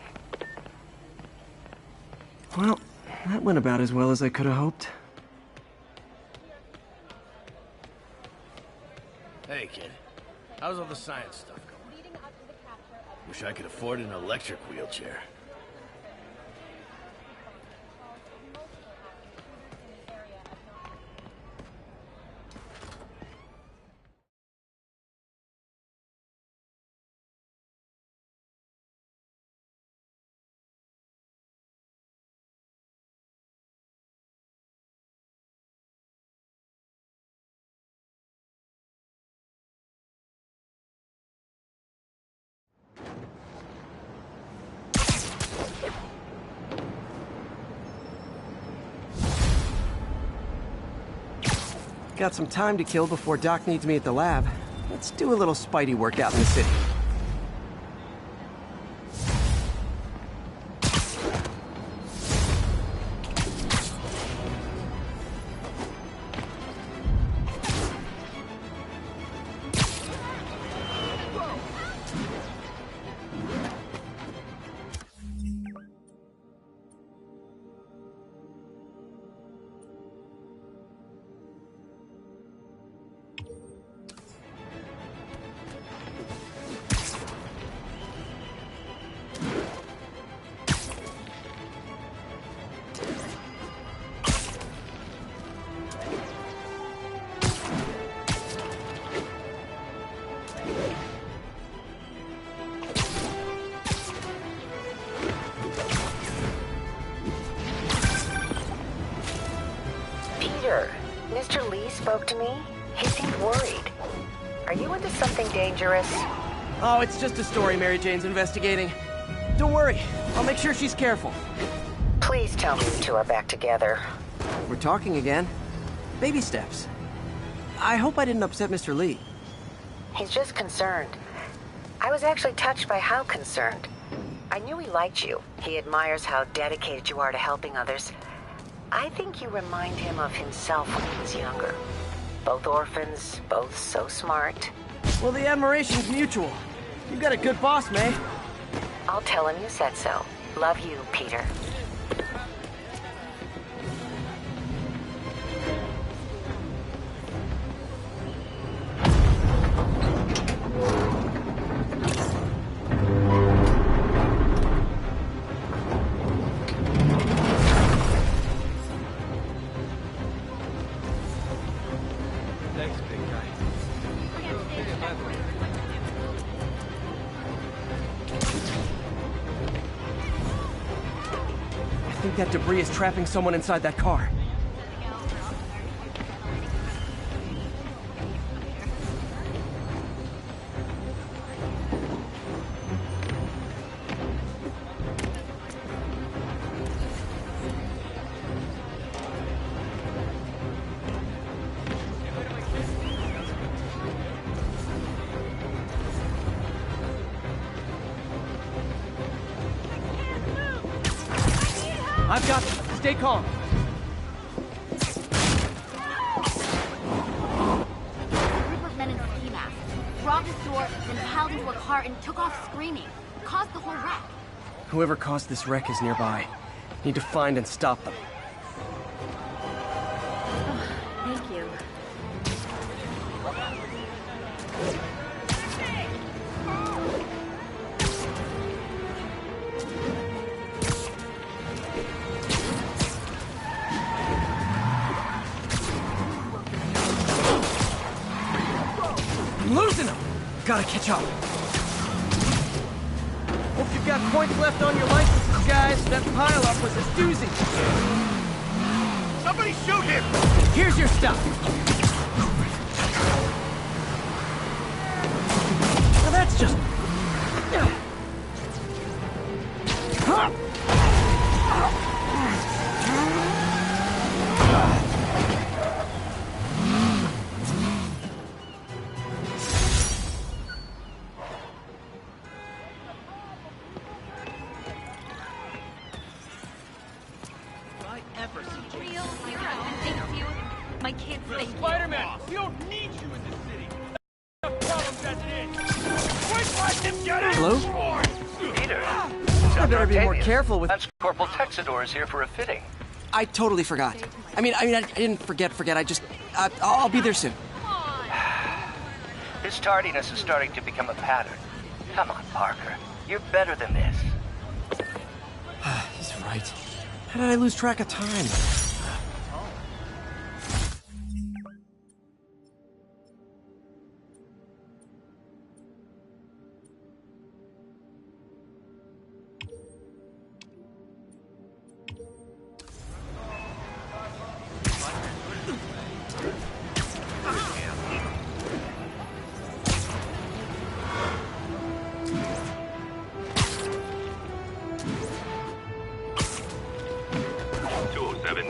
Well, that went about as well as I could have hoped. Hey, kid. How's all the science stuff going? Wish I could afford an electric wheelchair. Got some time to kill before Doc needs me at the lab. Let's do a little Spidey workout in the city. Mr. Lee spoke to me. He seemed worried. Are you into something dangerous? Oh, it's just a story Mary Jane's investigating. Don't worry, I'll make sure she's careful. Please tell me you two are back together. We're talking again. Baby steps. I hope I didn't upset Mr. Lee. He's just concerned. I was actually touched by how concerned. I knew he liked you. He admires how dedicated you are to helping others. I think you remind him of himself when he was younger. Both orphans, both so smart. Well, the admiration's mutual. You've got a good boss, May. I'll tell him you said so. Love you, Peter. I think that debris is trapping someone inside that car. I've got this. Stay calm. Group of men in ski masks robbed a store, then piled into a car and took off screaming. Caused the whole wreck. Whoever caused this wreck is nearby. Need to find and stop them. Thank you. I'm losing them! Gotta catch up. Hope you've got points left on your licenses, guys. That pile-up was a doozy. Somebody shoot him! Here's your stuff. Now that's just... My kids think Spider-Man, we don't need you in this city. Enough problems as it is. Quick, let him get it! Hello? Peter. I better be more careful with... That's Corporal Texador is here for a fitting. I totally forgot. I didn't forget. I just... I'll be there soon. This tardiness is starting to become a pattern. Come on, Parker. You're better than this. He's right. How did I lose track of time?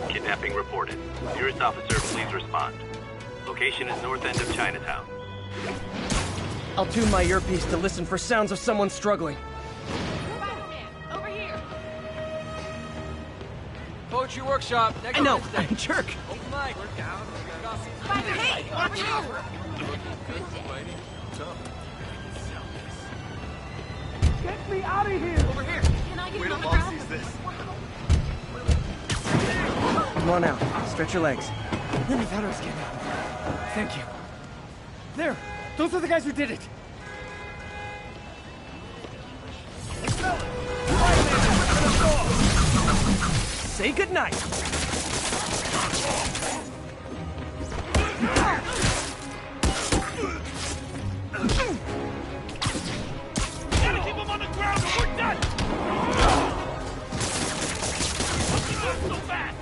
Kidnapping reported. Nearest officer, please respond. Location is north end of Chinatown. I'll tune my earpiece to listen for sounds of someone struggling. over here. Poetry workshop. Next I know, Wednesday. I'm a jerk. Open mic. We're down. Hey, over here. Get me out of here! Over here. Can I get an autograph? Come on out. Stretch your legs. Then I thought I was getting out. Thank you. There! Those are the guys who did it! Say goodnight! Gotta keep him on the ground or we're done! So fast!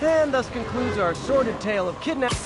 And thus concludes our sordid tale of kidnapping.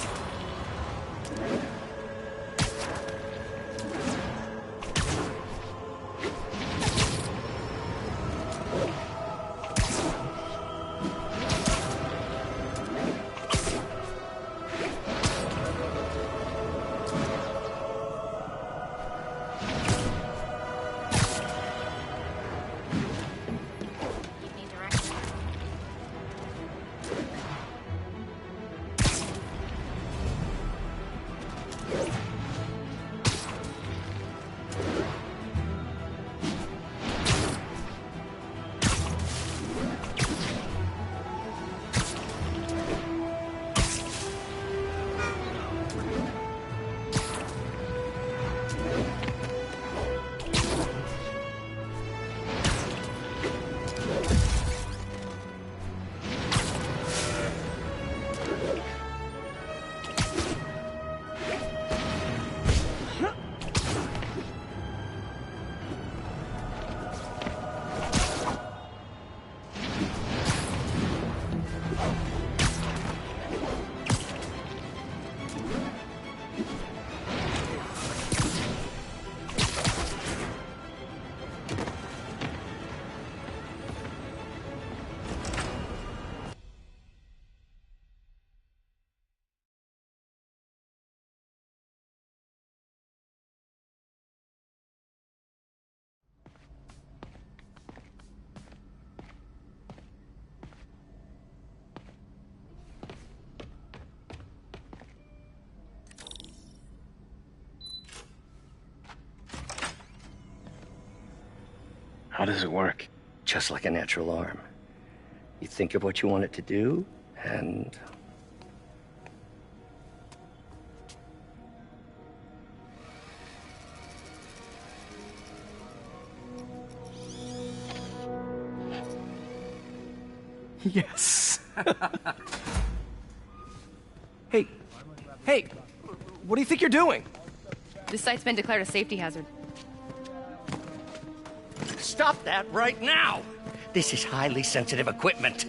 How does it work? Just like a natural arm. You think of what you want it to do, and... Yes. Hey, what do you think you're doing? This site's been declared a safety hazard. Stop that right now! This is highly sensitive equipment.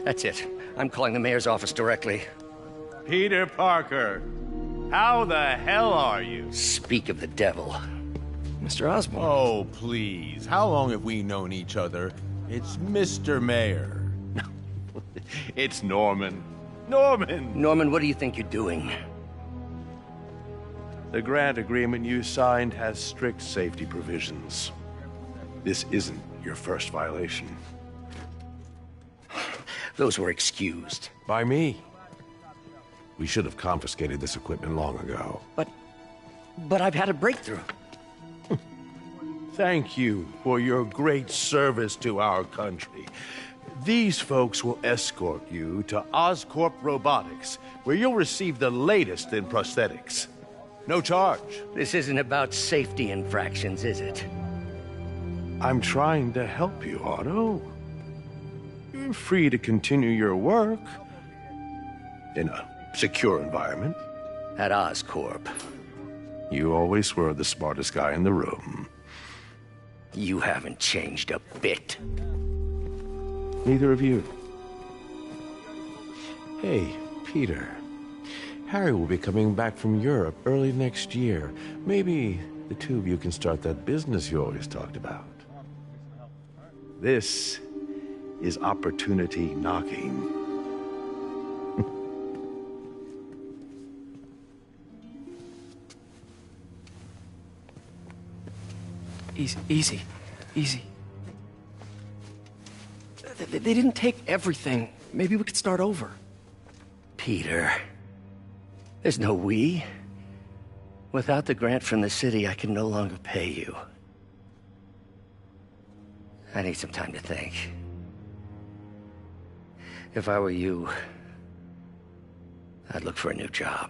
That's it. I'm calling the mayor's office directly. Peter Parker, how the hell are you? Speak of the devil. Mr. Osborn. Oh, please. How long have we known each other? It's Mr. Mayor. It's Norman. Norman, what do you think you're doing? The grant agreement you signed has strict safety provisions. This isn't your first violation. Those were excused. By me. We should have confiscated this equipment long ago. But I've had a breakthrough. Thank you for your great service to our country. These folks will escort you to Oscorp Robotics, where you'll receive the latest in prosthetics. No charge. This isn't about safety infractions, is it? I'm trying to help you, Otto. You're free to continue your work in a secure environment. At Oscorp. You always were the smartest guy in the room. You haven't changed a bit. Neither of you. Hey, Peter. Harry will be coming back from Europe early next year. Maybe the two of you can start that business you always talked about. This is opportunity knocking. Easy. They didn't take everything. Maybe we could start over. Peter, there's no we. Without the grant from the city, I can no longer pay you. I need some time to think. If I were you, I'd look for a new job.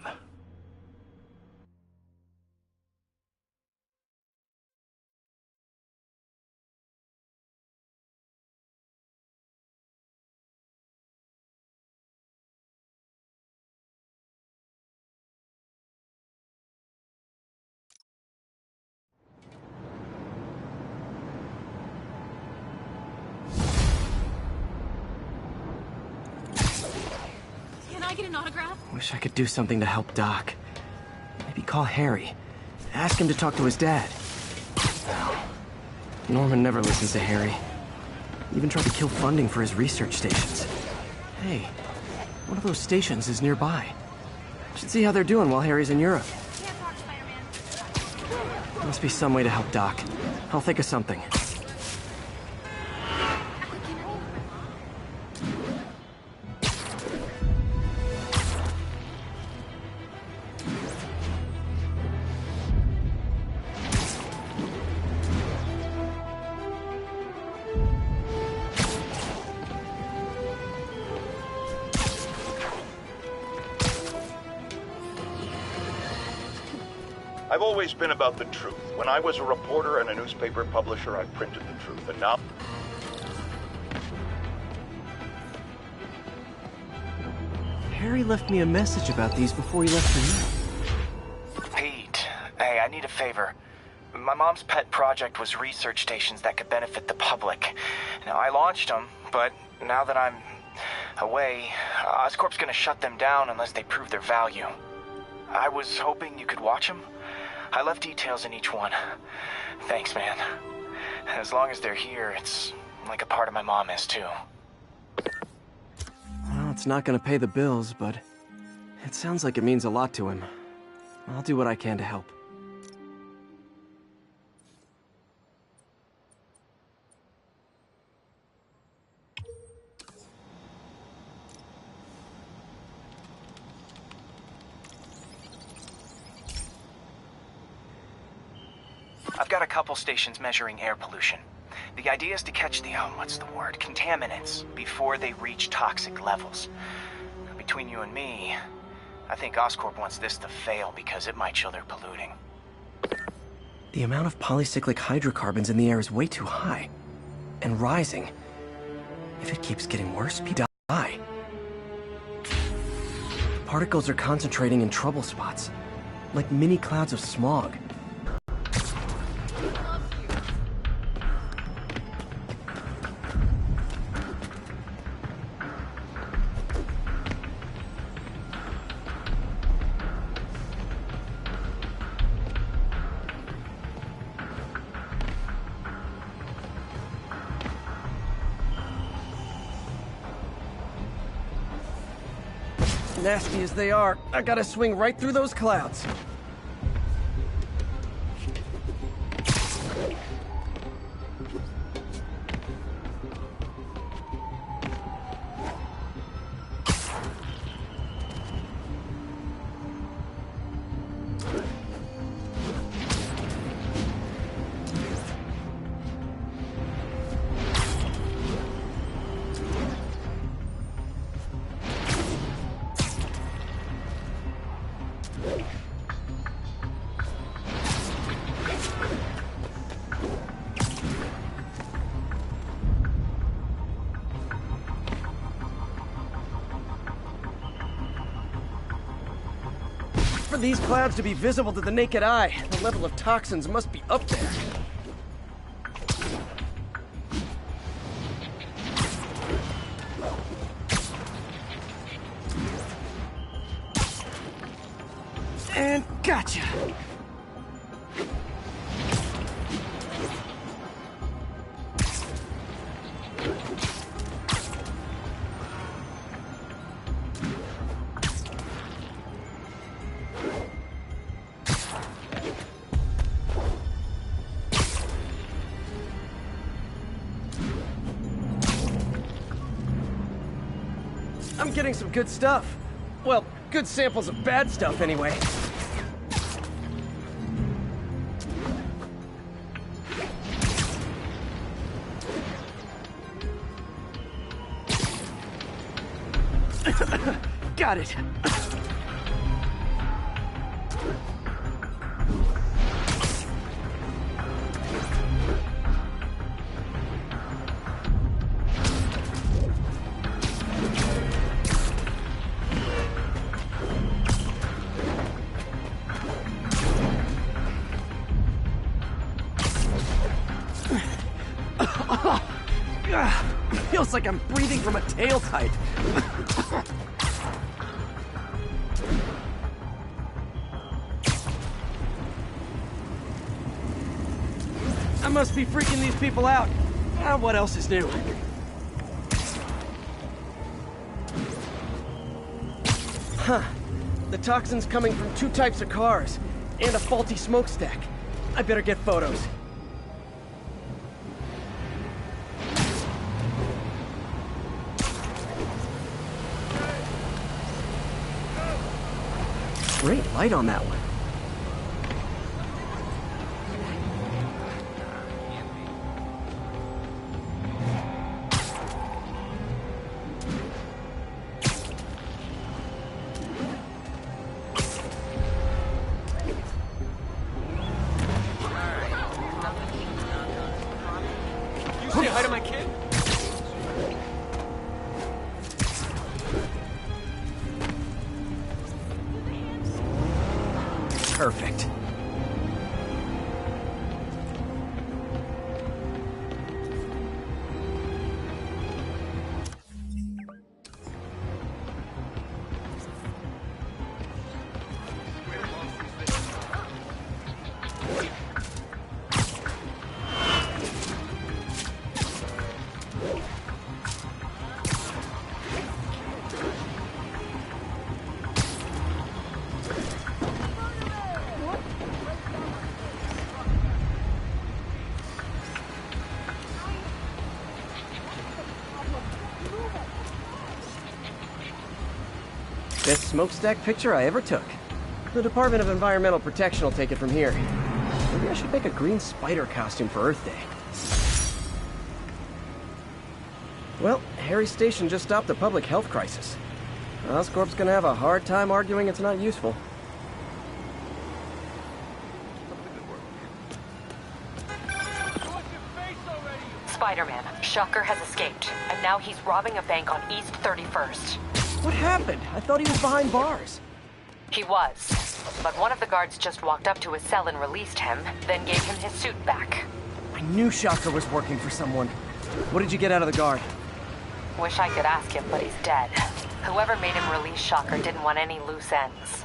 Can I get an autograph? Wish I could do something to help Doc. Maybe call Harry. Ask him to talk to his dad. Norman never listens to Harry. Even tried to kill funding for his research stations. Hey, one of those stations is nearby. Should see how they're doing while Harry's in Europe. There must be some way to help Doc. I'll think of something. I've always been about the truth. When I was a reporter and a newspaper publisher, I printed the truth, and now... Harry left me a message about these before he left for you. Pete, hey, I need a favor. My mom's pet project was research stations that could benefit the public. Now, I launched them, but now that I'm away, Oscorp's gonna shut them down unless they prove their value. I was hoping you could watch them. I left details in each one. Thanks, man. As long as they're here, it's like a part of my mom is, too. Well, it's not gonna pay the bills, but it sounds like it means a lot to him. I'll do what I can to help. I've got a couple stations measuring air pollution. The idea is to catch the, contaminants before they reach toxic levels. Between you and me, I think Oscorp wants this to fail because it might show they're polluting. The amount of polycyclic hydrocarbons in the air is way too high. And rising. If it keeps getting worse, people die. Particles are concentrating in trouble spots, like mini clouds of smog. Nasty as they are, I gotta swing right through those clouds. For these clouds to be visible to the naked eye, the level of toxins must be up there. And gotcha! I'm getting some good stuff. Well, good samples of bad stuff anyway. Got it. Feels like I'm breathing from a tail pipe. I must be freaking these people out. What else is new? Huh. The toxin's coming from 2 types of cars, and a faulty smokestack. I better get photos. Great light on that one. You say hi to my kid? Perfect. Best smokestack picture I ever took. The Department of Environmental Protection will take it from here. Maybe I should make a green spider costume for Earth Day. Well, Harry's station just stopped a public health crisis. Oscorp's gonna have a hard time arguing it's not useful. Spider-Man, Shocker has escaped, and now he's robbing a bank on East 31st. What happened? I thought he was behind bars. He was, but one of the guards just walked up to his cell and released him, then gave him his suit back. I knew Shocker was working for someone. What did you get out of the guard? Wish I could ask him, but he's dead. Whoever made him release Shocker didn't want any loose ends.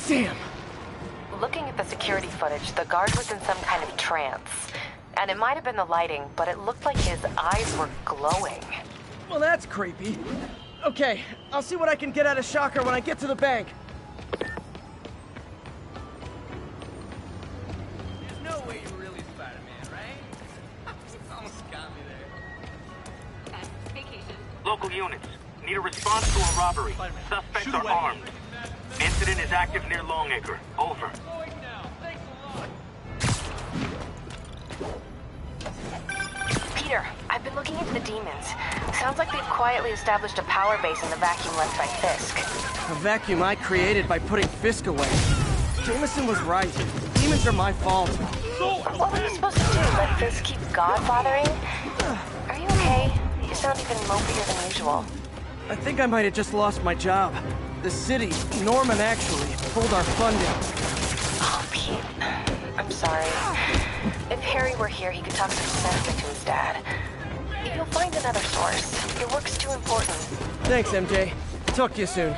Damn! Looking at the security footage, the guard was in some kind of trance. And it might have been the lighting, but it looked like his eyes were glowing. Well, that's creepy. Okay, I'll see what I can get out of Shocker when I get to the bank. There's no way you're really Spider-Man, right? You almost got me there. Vacation. Local units, need a response to a robbery. Suspects are armed. Incident is active near Longacre. Over. Peter, I've been looking into the demons. Sounds like they've quietly established a power base in the vacuum left by Fisk. A vacuum I created by putting Fisk away. Jameson was right. Demons are my fault. What were you supposed to do? Let Fisk keep God-bothering? Are you okay? You sound even mopier than usual. I think I might have just lost my job. The city, Norman actually, pulled our funding. Oh, Pete. I'm sorry. If Harry were here, he could talk sense to his dad. You'll find another source. Your work's too important. Thanks, MJ. Talk to you soon.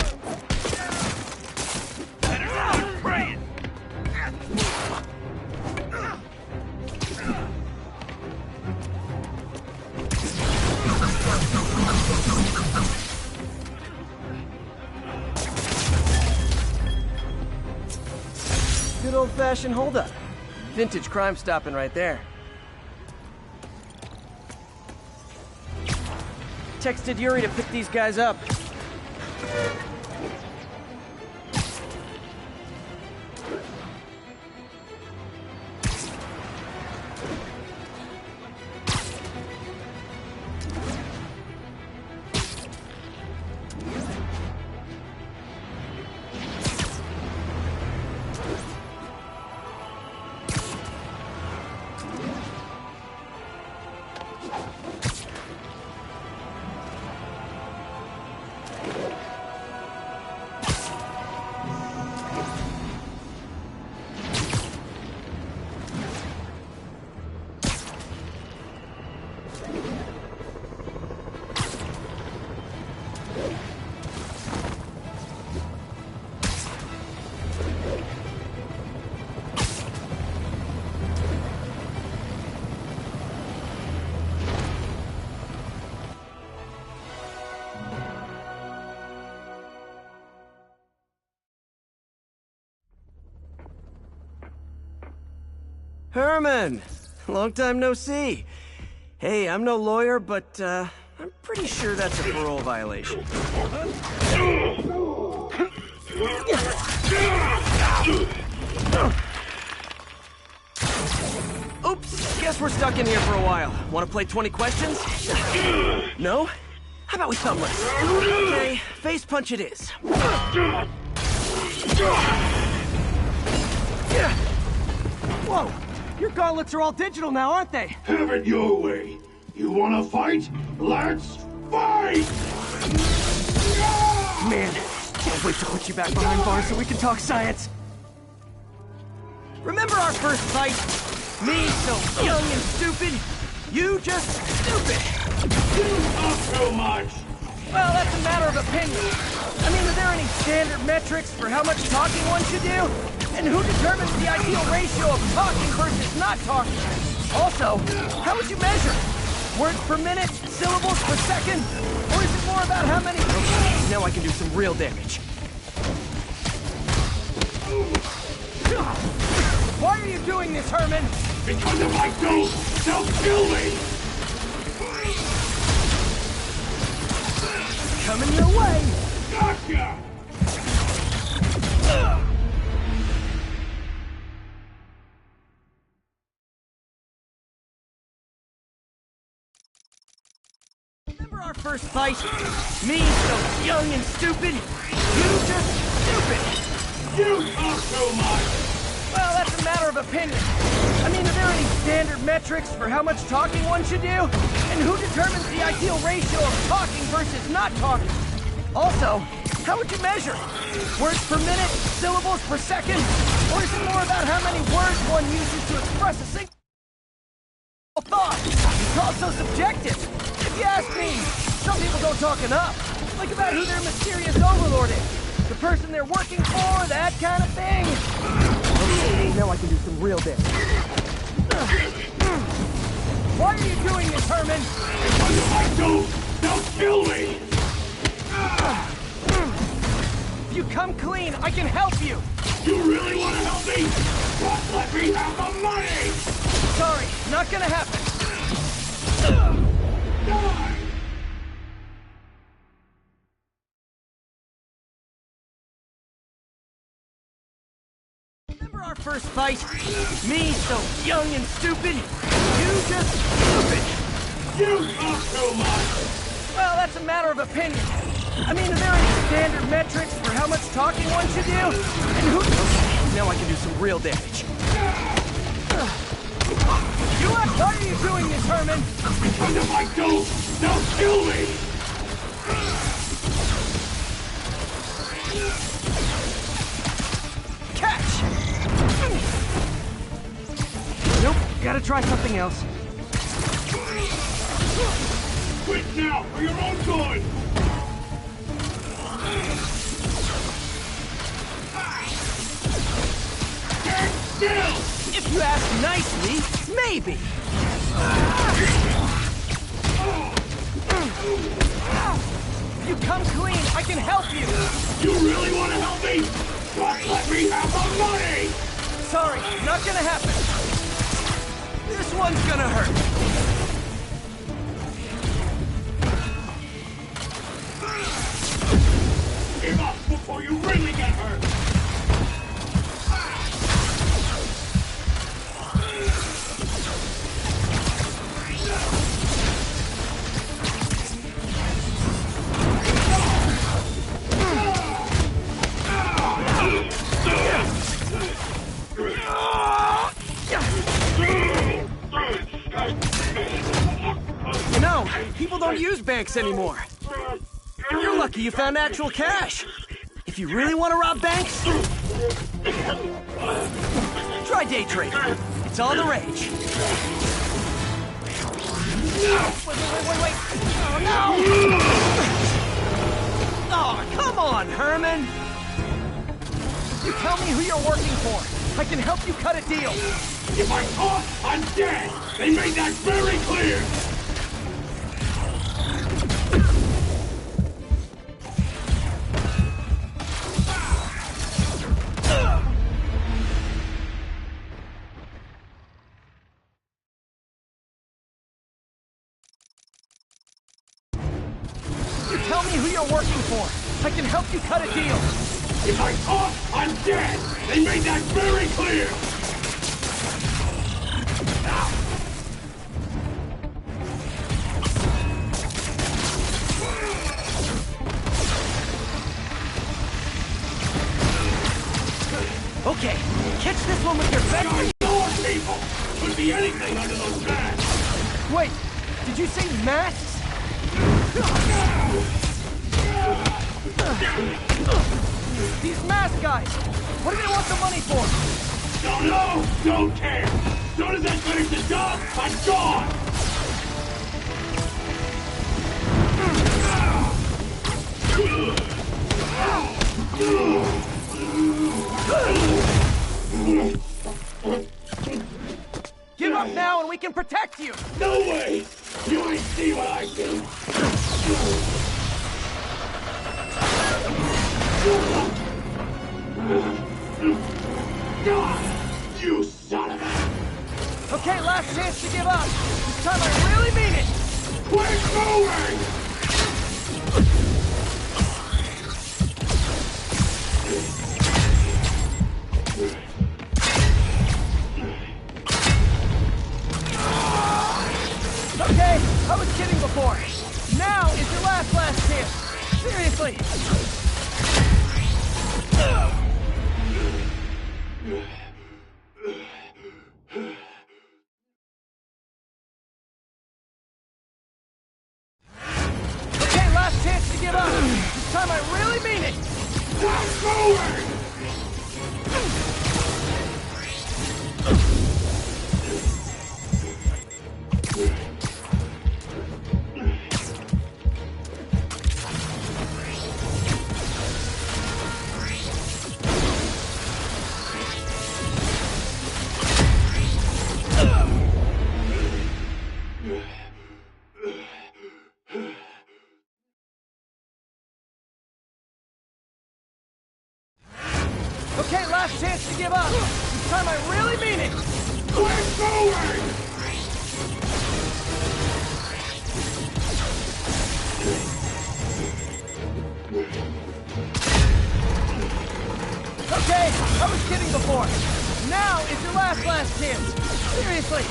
Good old-fashioned holdup. Vintage crime stopping right there. Texted Yuri to pick these guys up. Herman! Long time no see. Hey, I'm no lawyer, but, I'm pretty sure that's a parole violation. Oops, guess we're stuck in here for a while. Want to play 20 questions? No? How about we thumb race? Okay, face punch it is. Whoa! Your gauntlets are all digital now, aren't they? Have it your way. You wanna fight? Let's fight! Man, can't wait to put you back behind bars so we can talk science. Remember our first fight? Me so young and stupid. You just stupid. You talk too much. Well, that's a matter of opinion. I mean, are there any standard metrics for how much talking one should do? And who determines the ideal ratio of talking versus not talking? Also, how would you measure? Words per minute? Syllables per second? Or is it more about how many... Okay, now I can do some real damage. Why are you doing this, Herman? Because if I don't, they'll kill me! Coming your way! Gotcha! Remember our first fight? Me, so young and stupid? You just stupid! You talk too much! Well, that's a matter of opinion. I mean, are there any standard metrics for how much talking one should do? And who determines the ideal ratio of talking versus not talking? Also, how would you measure it? Words per minute? Syllables per second? Or is it more about how many words one uses to express a single thought? It's also subjective. If you ask me, some people don't talk enough. Like about who their mysterious overlord is. The person they're working for, that kind of thing. Okay, now I can do some real damage. Why are you doing this, Herman? Because if I don't, they'll kill me! If you come clean, I can help you! You really want to help me? Just let me have the money! Sorry, not gonna happen. Die! Remember our first fight? Me, so young and stupid? You just stupid! You talk too much! Well, that's a matter of opinion. I mean, are there any standard metrics for how much talking one should do? And who... Okay, now I can do some real damage. Why are you doing this, Herman? Because if I don't, they'll kill me! Catch! Nope, gotta try something else. Quit now, for your own good! Stand still! If you ask nicely, maybe. If you come clean, I can help you. You really want to help me? Just let me have the money! Sorry, not gonna happen. This one's gonna hurt. Give up before you really get hurt! You know, people don't use banks anymore. You're lucky you found actual cash. If you really want to rob banks, try day trading. It's all the rage. Wait. Oh, no! Oh, come on, Herman! You tell me who you're working for. I can help you cut a deal. If I talk, I'm dead! They made that very clear! You tell me who you're working for. I can help you cut a deal. If I talk, I'm dead! They made that very clear! Okay, catch this one with your best. Your people! Could be anything under those masks! Wait, did you say masks? These mask guys! What do they want the money for? Don't know! Don't care! As soon as I finish the job, I'm gone! Give up now and we can protect you! No way! You ain't see what I do! You son of a... Okay, last chance to give up. This time I really mean it! Quit moving! Okay, I was kidding before. Now is your mean it! Not going! Okay, last chance to give up. This time I really mean it. We're going! Okay, I was kidding before. Now is your last chance. Seriously.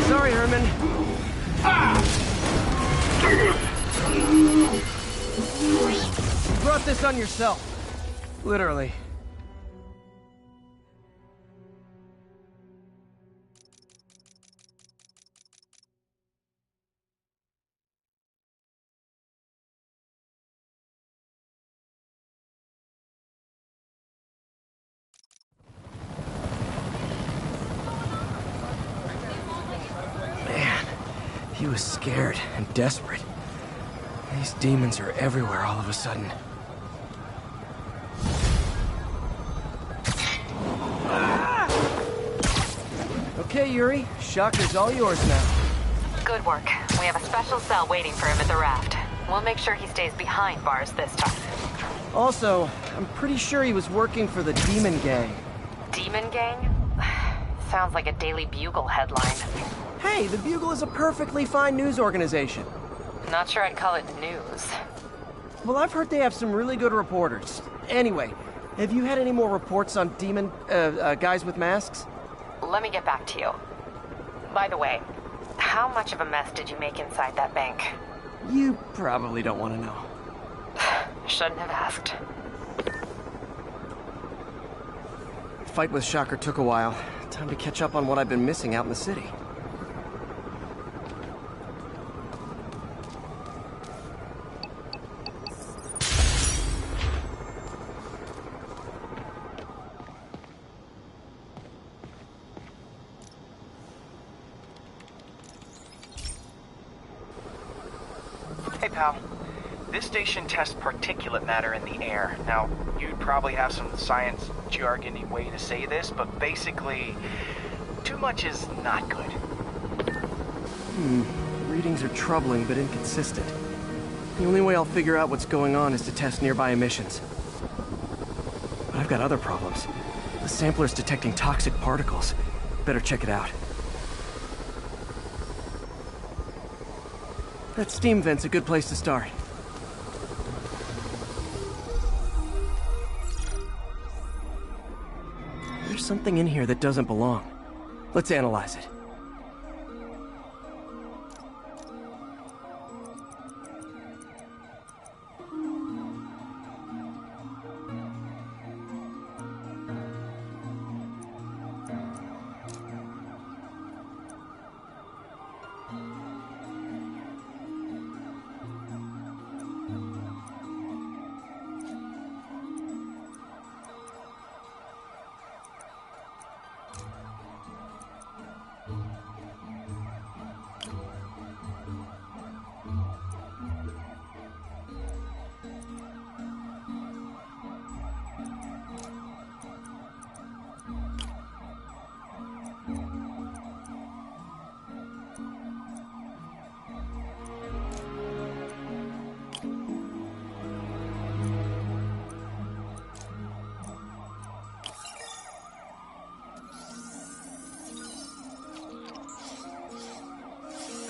Sorry, Herman. You brought this on yourself. Literally. Man, he was scared and desperate. These demons are everywhere all of a sudden. Okay, Yuri. Shocker's all yours now. Good work. We have a special cell waiting for him at the raft. We'll make sure he stays behind bars this time. Also, I'm pretty sure he was working for the Demon Gang. Demon Gang? Sounds like a Daily Bugle headline. Hey, the Bugle is a perfectly fine news organization. Not sure I'd call it news. Well, I've heard they have some really good reporters. Anyway, have you had any more reports on demon, guys with masks? Let me get back to you. By the way, how much of a mess did you make inside that bank? You probably don't want to know. Shouldn't have asked. Fight with Shocker took a while. Time to catch up on what I've been missing out in the city. Hey, pal. This station tests particulate matter in the air. Now, you'd probably have some science jargony way to say this, but basically, too much is not good. Readings are troubling but inconsistent. The only way I'll figure out what's going on is to test nearby emissions. But I've got other problems. The sampler's detecting toxic particles. Better check it out. That steam vent's a good place to start. There's something in here that doesn't belong. Let's analyze it.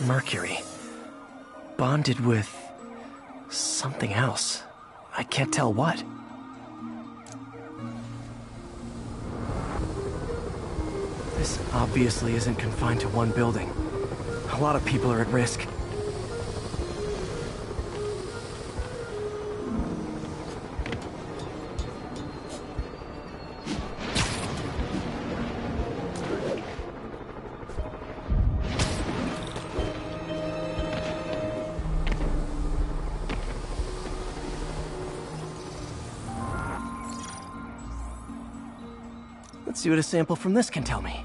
Mercury. Bonded with something else. I can't tell what. This obviously isn't confined to one building. A lot of people are at risk. Let's see what a sample from this can tell me.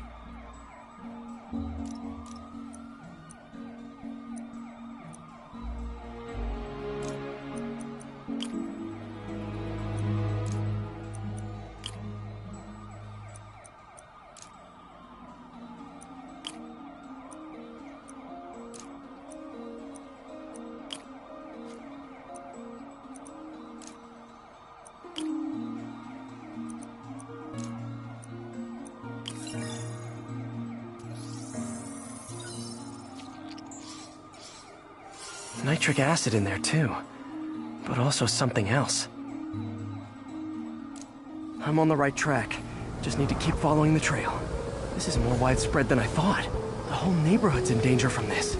Nitric acid in there too, but also something else. I'm on the right track. Just need to keep following the trail. This is more widespread than I thought. The whole neighborhood's in danger from this.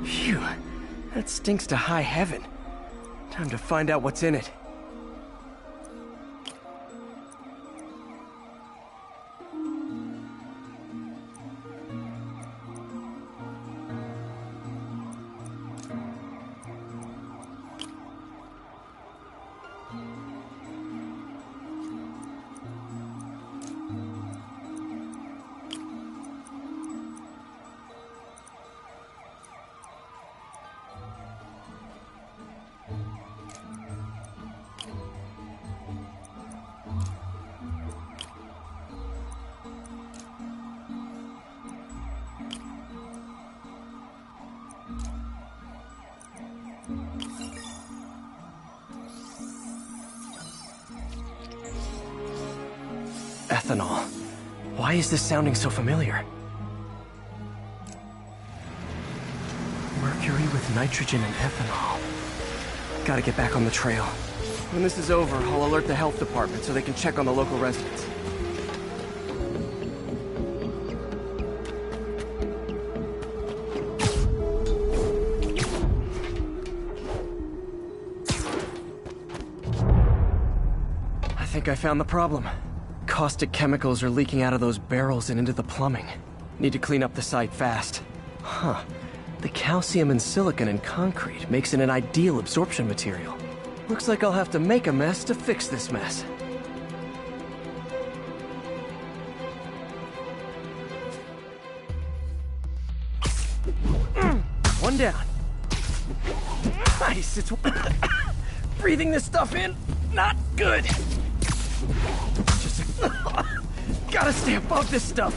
Phew, that stinks to high heaven. Time to find out what's in it. Ethanol. Why is this sounding so familiar? Mercury with nitrogen and ethanol. Gotta get back on the trail. When this is over, I'll alert the health department so they can check on the local residents. I think I found the problem. Caustic chemicals are leaking out of those barrels and into the plumbing. Need to clean up the site fast. Huh. The calcium and silicon in concrete makes it an ideal absorption material. Looks like I'll have to make a mess to fix this mess. One down. Nice, it's... Breathing this stuff in, not good. Gotta stay above this stuff.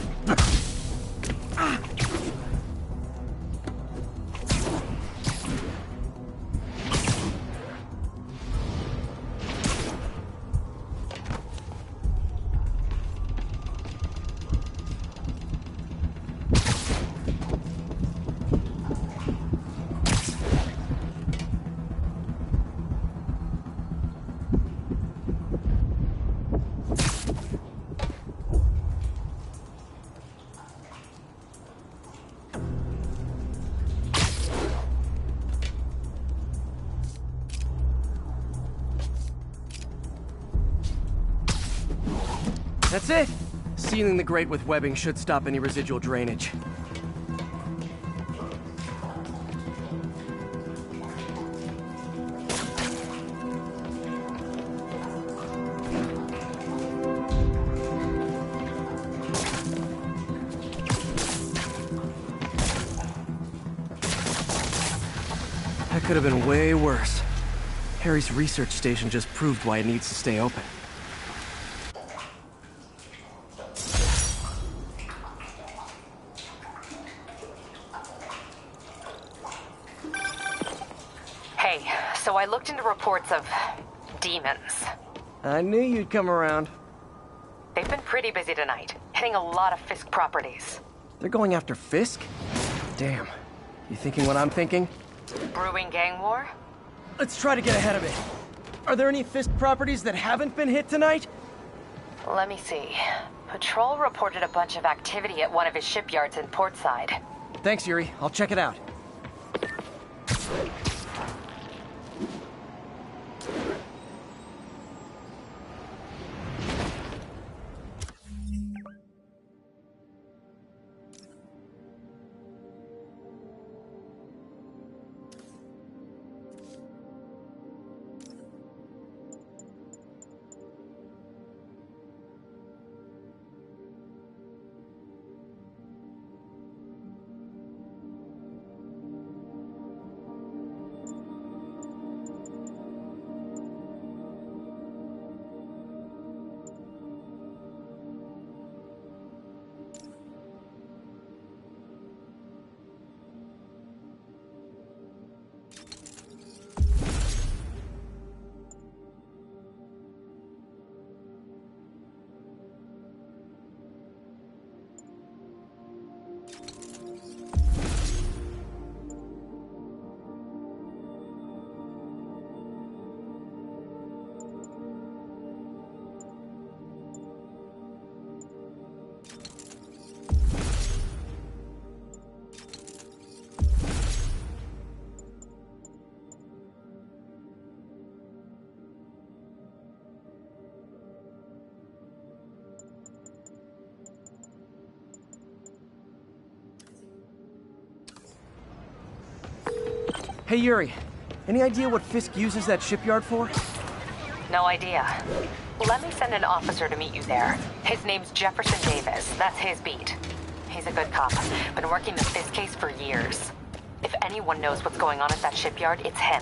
That's it! Sealing the grate with webbing should stop any residual drainage. That could have been way worse. Harry's research station just proved why it needs to stay open. So I looked into reports of demons. I knew you'd come around. They've been pretty busy tonight, hitting a lot of Fisk properties. They're going after Fisk? Damn. You thinking what I'm thinking? Brewing gang war? Let's try to get ahead of it. Are there any Fisk properties that haven't been hit tonight? Let me see. Patrol reported a bunch of activity at one of his shipyards in Portside. Thanks, Yuri. I'll check it out. Hey, Yuri. Any idea what Fisk uses that shipyard for? No idea. Let me send an officer to meet you there. His name's Jefferson Davis. That's his beat. He's a good cop. Been working the Fisk case for years. If anyone knows what's going on at that shipyard, it's him.